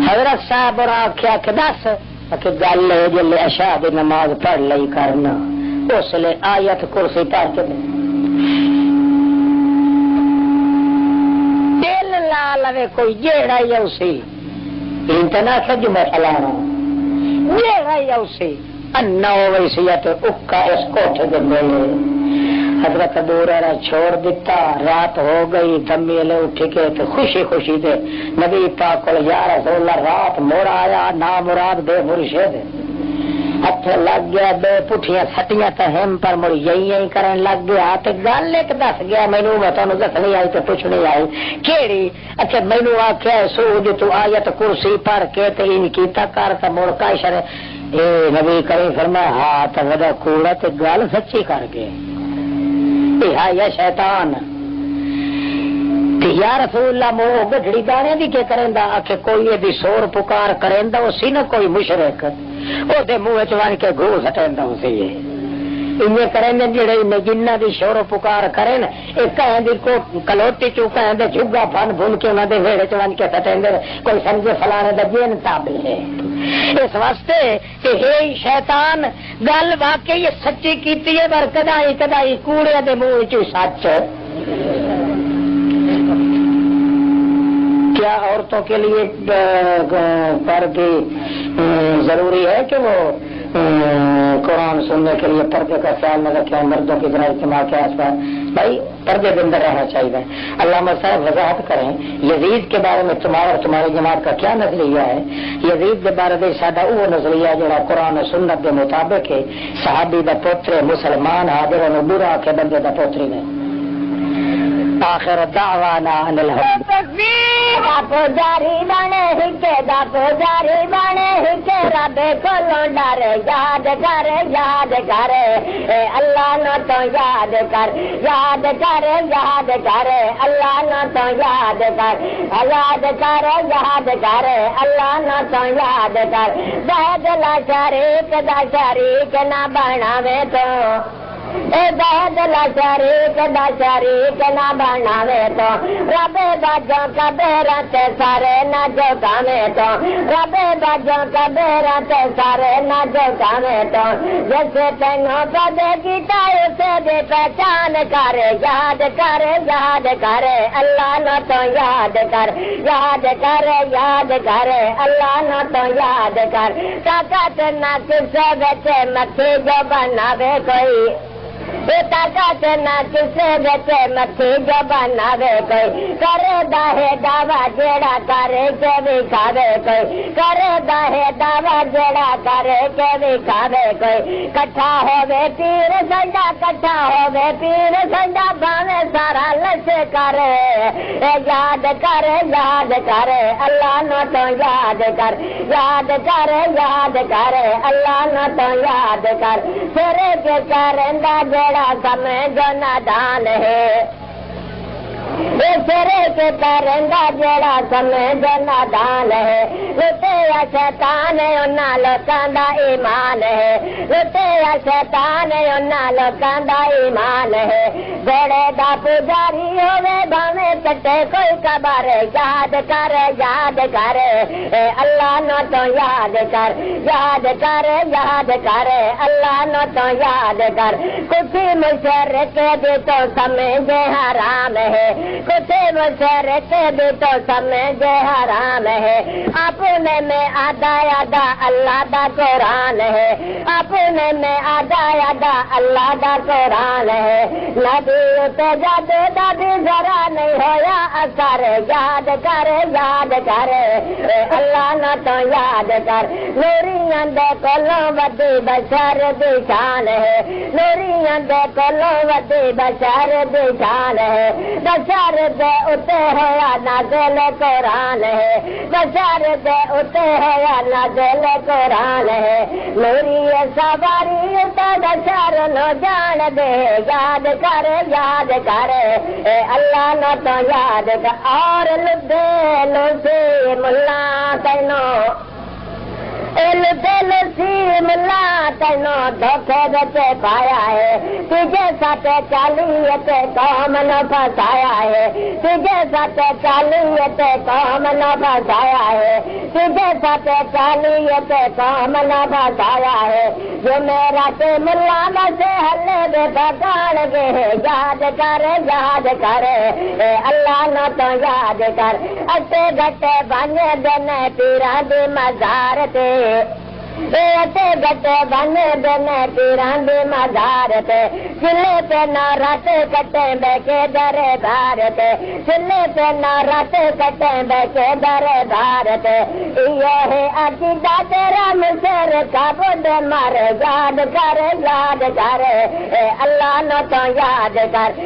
حضرت صاحب اور آخیا کہ دس کہ گل ہے جل عشاء دی نماز پڑھ لئی کرنا اس لیے آیت کرسی پڑھ کے دل لا لوے کوئی جیڑا ہی اسی انتنا سج میں فلانا جیڑا ہی اسی انا ہوئی سی اکا اس کوٹھے دے ملے حضرت ابو ہریرہ چھوڑ دیتا رات ہو گئی دمی لے اٹھ کے تو خوشی خوشی دے نبی پاک کو یا رسول اللہ رات مڑ آیا نا مراد بے مرشد ہاتھ لگ گیا 2 پٹھیاں سٹیاں تو ہم پر مڑ یہی کرن لگ گیا تے گل ایک دس گیا مینوں میں تانوں دسنی آئی تے پوچھنی آئی کیڑی اچھا مینوں آکھیا سوج تو آیت کرسی پڑھ کے تے ان کیتا کر تے مڑ کا اشارے اے نبی کریم فرمایا ہاں تے ودا کوڑا تے گل سچی کر گئے یا شیطان یا رسول اللہ مو گڈڑی دانے دی کے کریندا کہ کوئی دی سور پکار کریندا او سی نہ کوئی مشرک او دے منہ وچ وان کے گھو سٹیندا سی انہیں کریں جڑے جنہ دی شور پکار کریں ایک دی کلوٹی چوکا دے جھگا پن بھن کے انہوں نے ویڑے چون کے سٹیں کوئی سمجھے فلانے دا جین تابع ہے اس واسطے کہ ہے شیطان گل واقعی یہ سچی کیتی ہے پر کدائی کدائی کوڑے دے منہ چ سچ کیا عورتوں کے لیے پردے ضروری ہے کہ وہ قرآن سننے کے لیے پردے کا خیال نہ رکھیں مردوں کی طرح اجتماع کے آس پاس بھائی پردے کے اندر رہنا چاہیے علامہ صاحب وضاحت کریں یزید کے بارے میں تمہارا اور تمہاری جماعت کا کیا نظریہ ہے یزید کے بارے میں سادہ وہ نظریہ جڑا قرآن و سنت کے مطابق ہے صحابی دا پوتر مسلمان حاضر و برا کے بندے دا پوتری نے آخر دعوانا ان الحمد پوجاری بنے ہکے دا پوجاری بنے ہکے رب کولوں ڈر یاد کر اللہ نو تو یاد کر اللہ نو تو یاد کر اللہ نو تو یاد کر بدلا شریک دا شریک نہ بناوے تو شریک نہ بناوے تو رب باجوں کا بیرت سارے نہ جگاوے تو رب باجوں کا بیرت سارے نہ جگاوے تو جیسے تینوں پدے گیتا اسے دے پہچان کر یاد کر اللہ نہ تو یاد کر اللہ نہ تو یاد کر طاقت نہ کسے بچے مکھی جو بناوے کوئی طاقت نہ کسے بچے مکھی جو بناوے کوئی کرے داہے دعوی جیڑا کرے کے بھی کھاوے کوئی کرے داہے دعوی جیڑا کرے کے بھی کھاوے کوئی کٹھا ہووے پیر سنڈا بھاوے سارا سے کرے یاد کر یاد کر اللہ نو تو یاد کر یاد کر یاد کر اللہ نو تو یاد کر سرے کے کرندہ جڑا سمجھو نادان ہے سرے کے کرندہ جڑا سمجھو نادان ہے لٹیا شیطان انہاں لوکاں دا ایمان ہے لٹیا شیطان انہاں لوکاں دا ایمان ہے بڑے دا پجاری ہوے بھاویں کٹے کوئی قبر یاد کر اللہ نو تو یاد کر یاد کر یاد کر اللہ نو تو یاد کر کچھ مشرک بھی تو سمجھے حرام ہے کچھ مشرک بھی تو سمجھے حرام ہے اپنے میں آدھا آدھا اللہ دا قرآن ہے اپنے میں آدھا آدھا اللہ دا قرآن ہے نبی تے جد بھی ذرا نہیں ہویا اثر یاد کر اللہ نہ تو یاد کر نوریاں دے کولوں ودی بشر دی شان ہے نوریاں دے کولوں ودی بشر دی شان ہے بشر دے اتے ہویا نازل قرآن ہے بشر دے اتے ہویا نازل قرآن ہے نوری سواری اتے بشر نو جان دے یاد کر اللہ نہ تو یاد کر اور لدے لوسی ملا تینو ملا تینو دھوکے بچے پایا ہے تجھے ساتھ چالیت قوم نہ پھنسایا ہے تجھے ساتھ چالیت قوم نہ پھنسایا ہے تجھے ساتھ چالیت قوم نہ پھنسایا ہے جو میرا تے ملا بسے ہلے بے بگاڑ گے یاد کر اللہ نہ تو یاد کر اٹے گٹے بن دن پیرا دی مزار تے اٹے گٹے بن دن پیرا دی مزار تے چلے پہ نہ رات کٹے بے کے درے دار تے چلے پہ نہ رات کٹے بے کے درے دار تے یہ ہے عقیدہ تیرا مصر کا بدھ مر یاد کر اللہ نہ تو یاد کر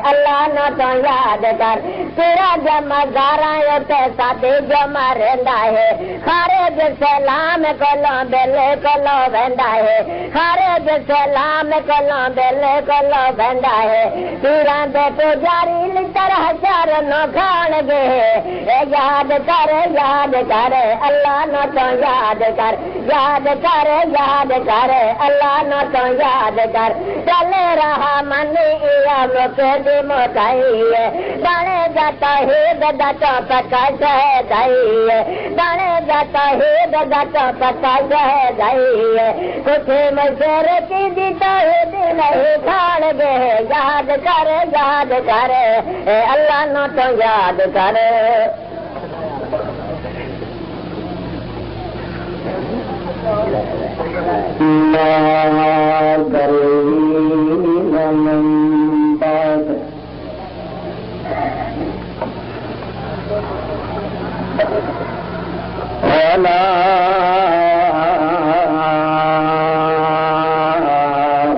اللہ نہ تو یاد کر تیرا جمع گاراں تے ساتھی جمع رہندا ہے خارج سلام کولوں بلے کولوں ویندا ہے خارج سلام کولوں بلے کولوں ویندا ہے پیراں دے پجاری لٹر ہزار نو کھان گے یاد کر اللہ نہ تو یاد کر اللہ نہ تو یاد کر چلے رہا منی مک دی موٹائی دانے جاتا ہی دا تو پکا شہدائی دانے جاتا ہی دا تو پکا شہدائی کچھ مشور کی دی تو نہیں کھان گے یاد کر اللہ نہ تو یاد کر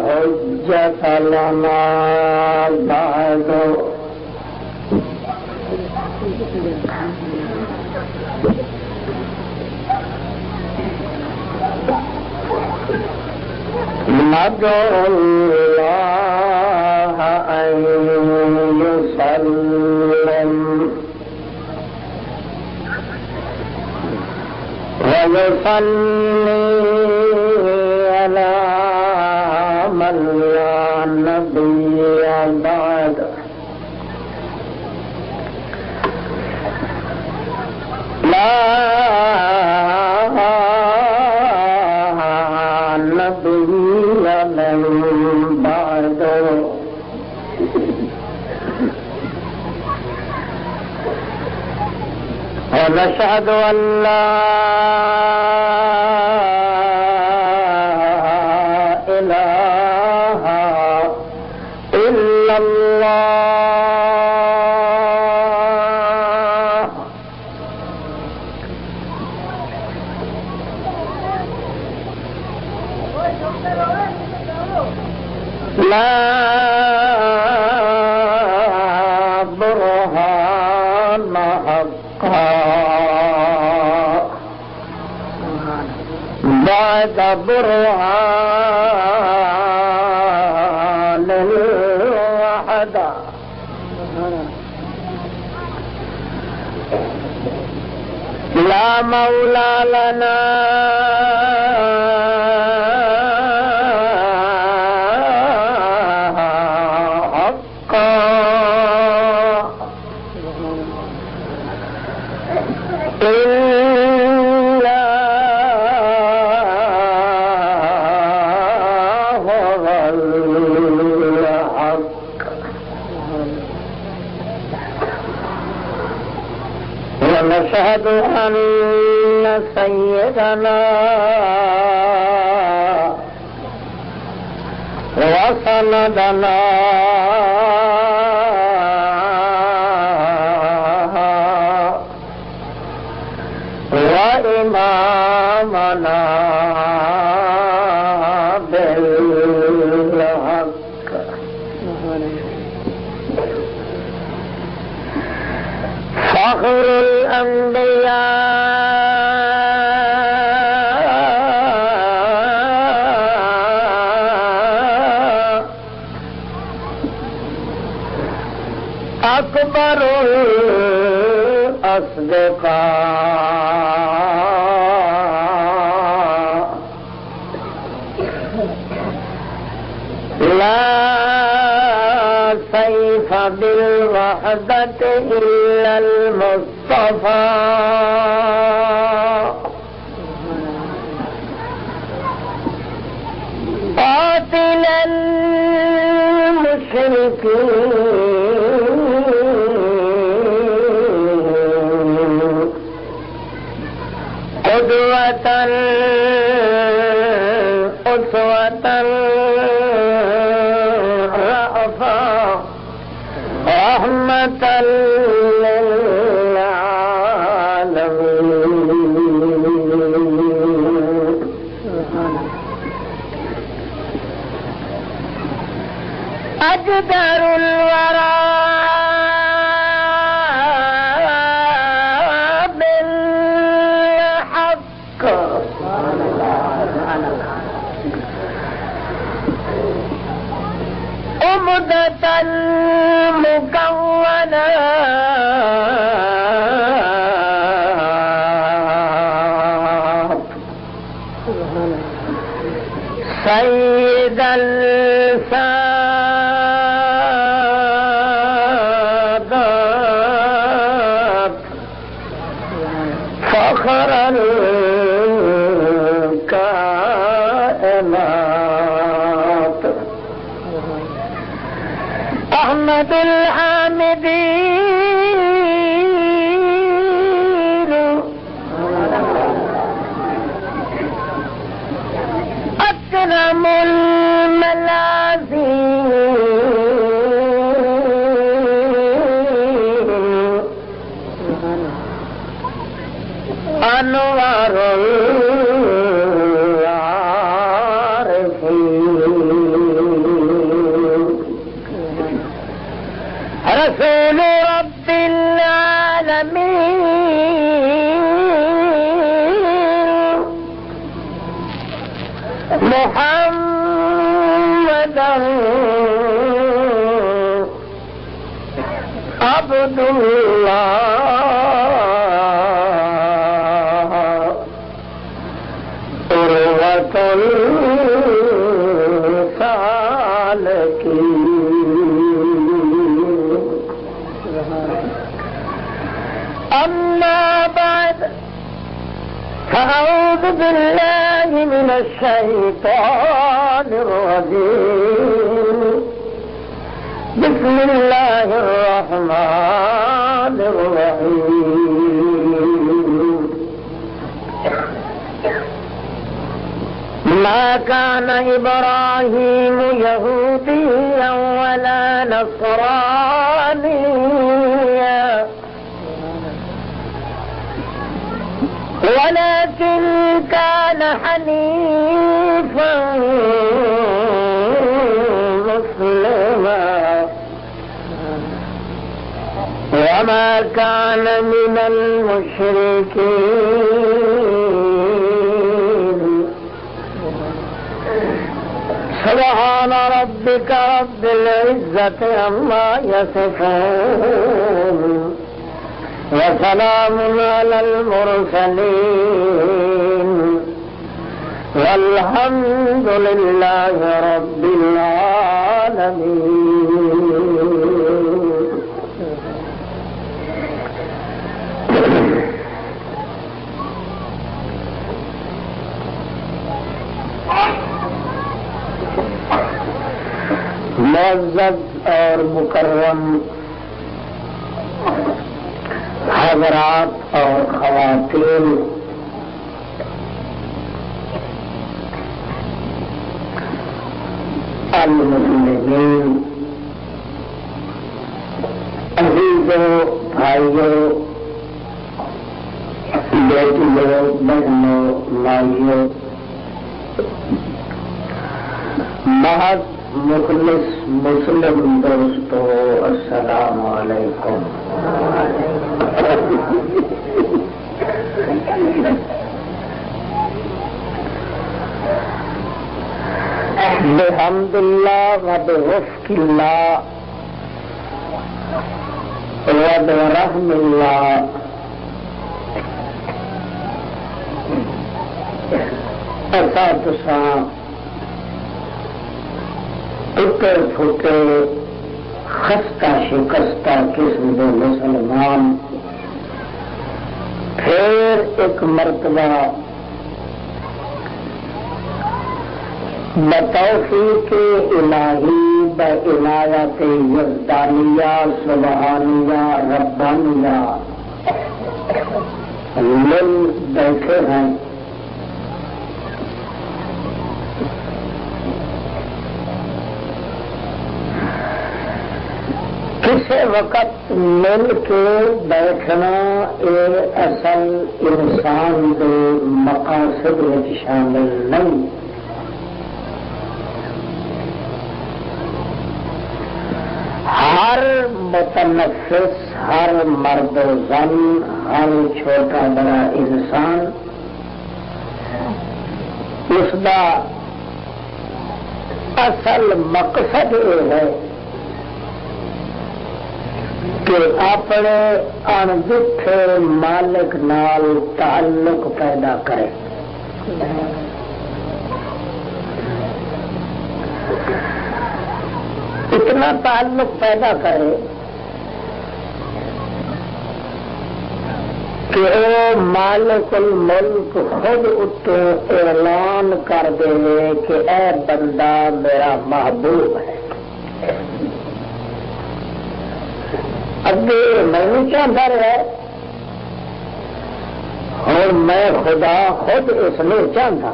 حجت لنا بعد ندعو الله أن يسلم ويصلي على من لا نبي بعده لا نبي من بعده ونشهد أن لا إله إلا الله لا لك برهان الوحدة لا مولى لنا ونشهد أن سيدنا وسندنا وإمامنا بالحق فخر الأنبياء أكبر الأصدقاء لا سيف بالوحدة إلا المصطفى قاتل المشركين قدوة أسوة رأفا رحمة للعالمين أجدر الورى بالحق أمدة مكونة سيد السادات فخر الكائنات أحمد الحامدين أكرم الملاذين أنوار العارفين رسول رب العالمين محمدا عبد الله قرة السالكين أما بعد فأعوذ بالله من الشيطان الرجيم بسم الله الرحمن الرحيم ما كان إبراهيم يهوديا ولا نصرانيا ولكن كان حنيفا مسلما وما كان من المشركين سبحان ربك رب العزة عما يصفون وسلام على المرسلين والحمد لله رب العالمين. معزز اور مکرم حضرات اور خواتین، المسلمین، عزیزوں، بھائیوں، بیٹیوں، بہنوں، مائیوں، محض مخلص مسلم دوستو، السلام علیکم. بحمد اللہ و بوفق اللہ و برحم اللہ اساتذہ ٹوٹے پھوٹے خستہ شکستہ قسم کے مسلمان پھر ایک مرتبہ بتوفیق الہی بعنایت یزدانیہ سبحانیہ ربانیہ مل بیٹھے ہیں. کسی وقت مل کے بیٹھنا یہ اصل انسان کے مقاصد میں شامل نہیں. ہر متنفس، ہر مرد و زن، ہر چھوٹا بڑا انسان اس کا اصل مقصد یہ ہے کہ اپنے اندھے مالک نال تعلق پیدا کرے. اتنا تعلق پیدا کرے کہ وہ مالک الملک خود اتو اعلان کر دے کہ اے بندہ میرا محبوب ہے. اگے میں نہیں چاہتا رہا اور میں خدا خود اس میں چاہتا.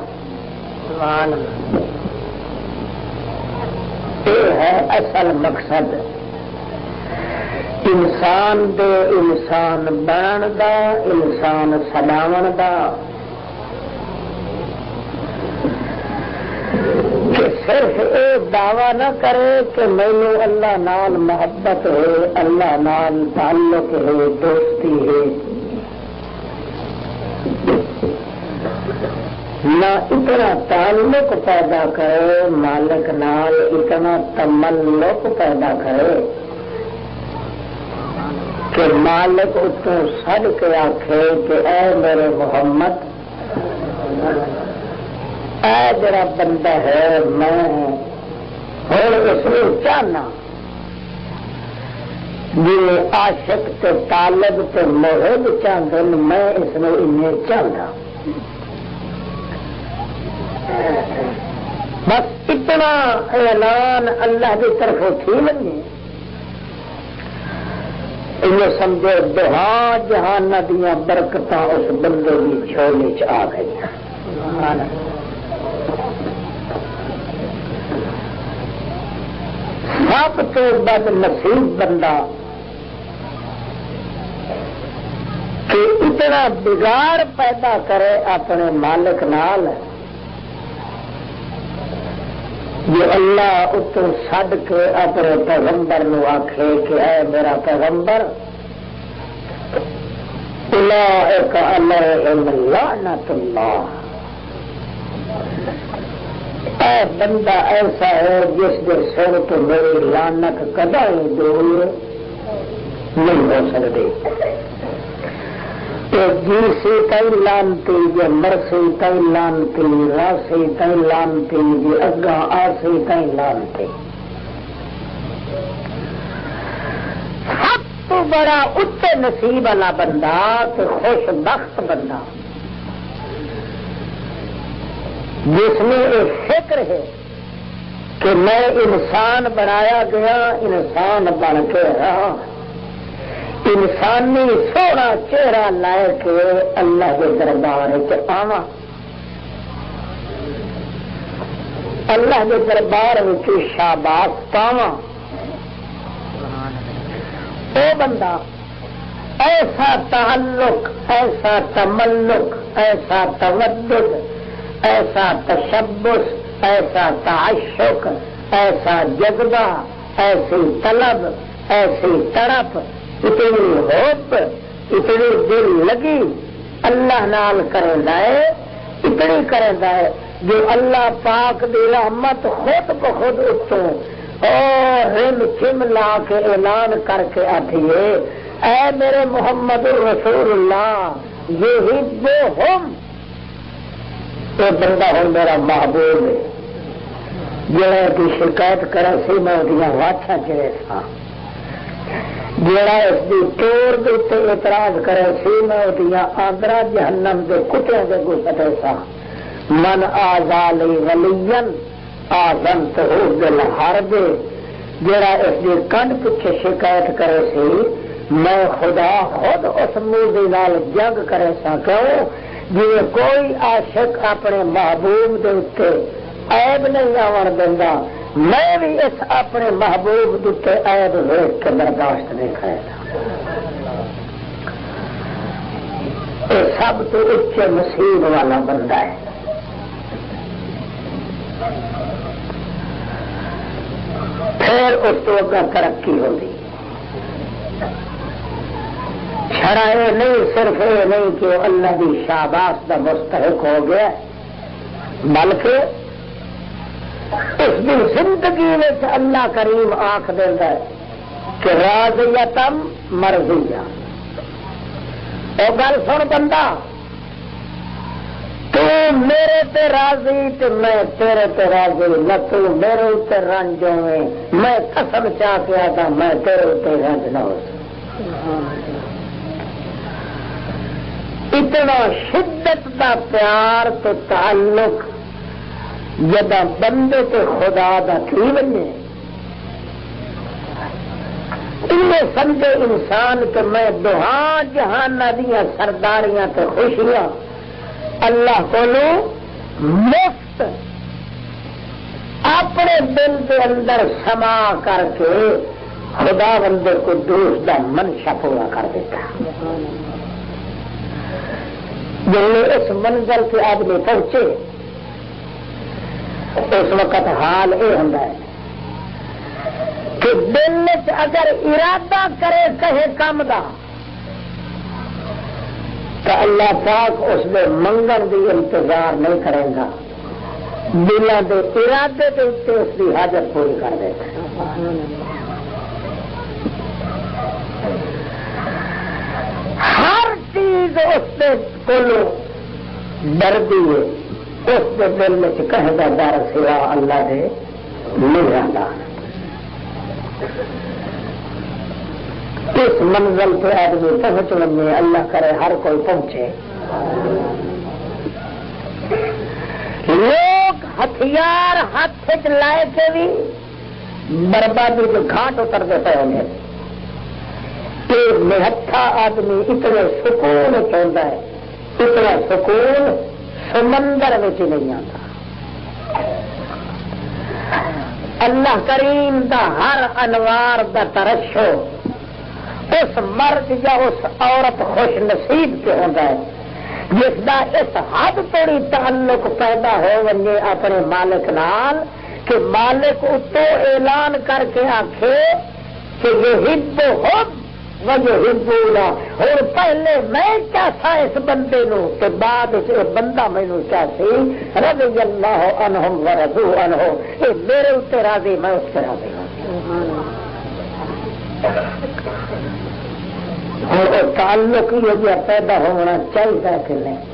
یہ ہے اصل مقصد انسان دے انسان بنن دا، انسان سداون دا، کہ صرف یہ دعوی نہ کرے کہ مینو اللہ نال محبت ہے، اللہ نال تعلق ہے، دوستی ہے. نہ اتنا تعلق پیدا کرے مالک نال، اتنا تملق پیدا کرے کہ مالک اتوں سد کے آخے کہ اے میرے محمد، اے جڑا بندہ ہے میں اور اس کو چاہنا جی عاشق تے طالب تے محب چاہتے میں اس کو انہیں چاہتا. بس اتنا اعلان اللہ کی طرف تھی لگے یہ سمجھو دہاں جہان دیا برکت اس بندے کی جھولی چ آ گئی. سب تو بد نصیب بندہ کہ اتنا بگاڑ پیدا کرے اپنے مالک نال جو اللہ اتوں سد کے اپنے پیغمبر نو آکھے کہ اے میرا پیغمبر اولئک علیہم لعنت اللہ، اے بندہ ایسا ہے جس کے سر تو میری لعنت کدی دور نہیں ہو سکتی. جی سی کئی لانتی جی مرسی کئی لانتی راسی کئی لانتی جی اگاں آسی کئی لانتی. سب تو بڑا اچے نصیب والا بندہ تو خوش بخت بندہ جس میں یہ فکر ہے کہ میں انسان بنایا گیا انسان بن کے رہا انسانی سونا چہرہ لائے کے اللہ کے دربار آوا اللہ کے دربار شاباش پاوا. وہ بندہ ایسا تعلق ایسا تملق ایسا تودد ایسا تشبث ایسا تعشق ایسا جذبہ ایسی طلب ایسی تڑپ اتنی ہوپ اتنی دل لگی اللہ نال کرے لائے اتنی کرے لائے جو اللہ پاک دی رحمت خود بخود اتوں اور رم چم لا کے اعلان کر کے آتیے اے میرے محمد رسول اللہ یہی وہ ہم یہ بندہ ہوں میرا محبوب ہے جہاں کی شکایت کرا سی میں واچا چڑے سا جڑا اس کی ٹور کے اعتراض کرے سی میں آدرا جہنم کے کتوں کے گسٹے سا. من آزالی ولین آزمت ہو دل ہر دے جڑا اس کی کنڈ پیچھے شکایت کرے سی میں خدا خود اس موضوع نال جنگ کرے سا. کیوں جی کوئی عاشق اپنے محبوب دے اتنے عیب نہیں آن دینا میں بھی اس اپنے محبوب دے عیب ویکھ کے برداشت نہیں کرے گا. یہ سب تو اچے نصیب والا بندہ ہے. پھر اس کو اگا ترقی ہوگی. چھڑا یہ نہیں صرف یہ نہیں کہ اللہ کی شاباش کا مستحق ہو گیا بلکہ اس کی زندگی میں اللہ کریم آنکھ دیتا ہے کہ راضیتم مرضیہ. اور گل سن بندہ تو میرے تے راضی تو میں تیرے تے راضی نہ تو میرے اتنے رنج ہوئے میں قسم چاہ کے آتا میں تیرے اتنے رنج نہ ہو سکتا. اتنا شدت کا پیار تو تعلق جدا بندے تے خدا دا کی بنے ان سمجھے انسان کہ میں دوہاں جہان دیا سرداریاں تے خوشیاں اللہ کو مفت اپنے دل کے اندر سما کر کے خدا بندے کو دوست دا منشا پورا کر دیتا. جب اس منزل سے آدمی پہنچے اس وقت حال یہ ہوتا ہے کہ دل اگر ارادہ کرے کہے کام دا تو اللہ پاک اس میں منگن دی انتظار نہیں کرے گا دلوں کے ارادے کے اتنے اس کی حاجت پوری کر دے گا. ہر چیز اس کو ڈردی ہے اس کے دل میں کہے گا ڈر سوا اللہ دے نہیں رہتا. اس منزل پہ آدمی پہنچ میں اللہ کرے ہر کوئی پہنچے. لوگ ہتھیار ہاتھ لائے کے بھی بربادی کے گھاٹ اتر دیتے ہیں. نہتھا آدمی اتنا سکون چاہتا ہے اتنا سکون سمندر میں نہیں آتا. اللہ کریم دا ہر انوار دا ترشو اس مرد یا اس عورت خوش نصیب کے ہوتا ہے جس دا اس حد توڑی تعلق پیدا ہو ونجے اپنے مالک نال کہ مالک اتو اعلان کر کے آکھے کہ یہ حب حب وجہ ہبونا اور پہلے میں چاہتا اس بندے نو تے بعد اس بندہ مینوں چاہتی رضی اللہ عنہم ورضوا عنہ اے میرے اوتے راضی میں اس تے راضی اور تعلق یہ پیدا ہونا چاہیے کہ نہیں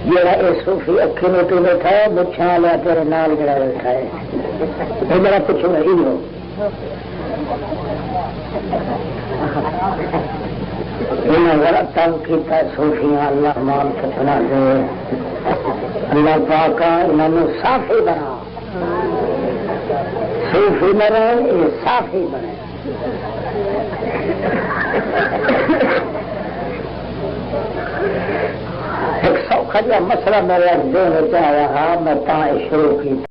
جڑا یہ صوفی اکھی نوٹی بیٹھا ہے مچھا لیا تیرے نال جڑا بیٹھا ہے یہ میرا پوچھو گا ہی غلط تنگ کیا صوفیاں اللہ مال کتنا دے اللہ پاک انہوں نے صافی بنا صوفی نہ رہے یہ صافی بنے ایک سوکھا جہا مسئلہ میرے دن آیا میں شروع کی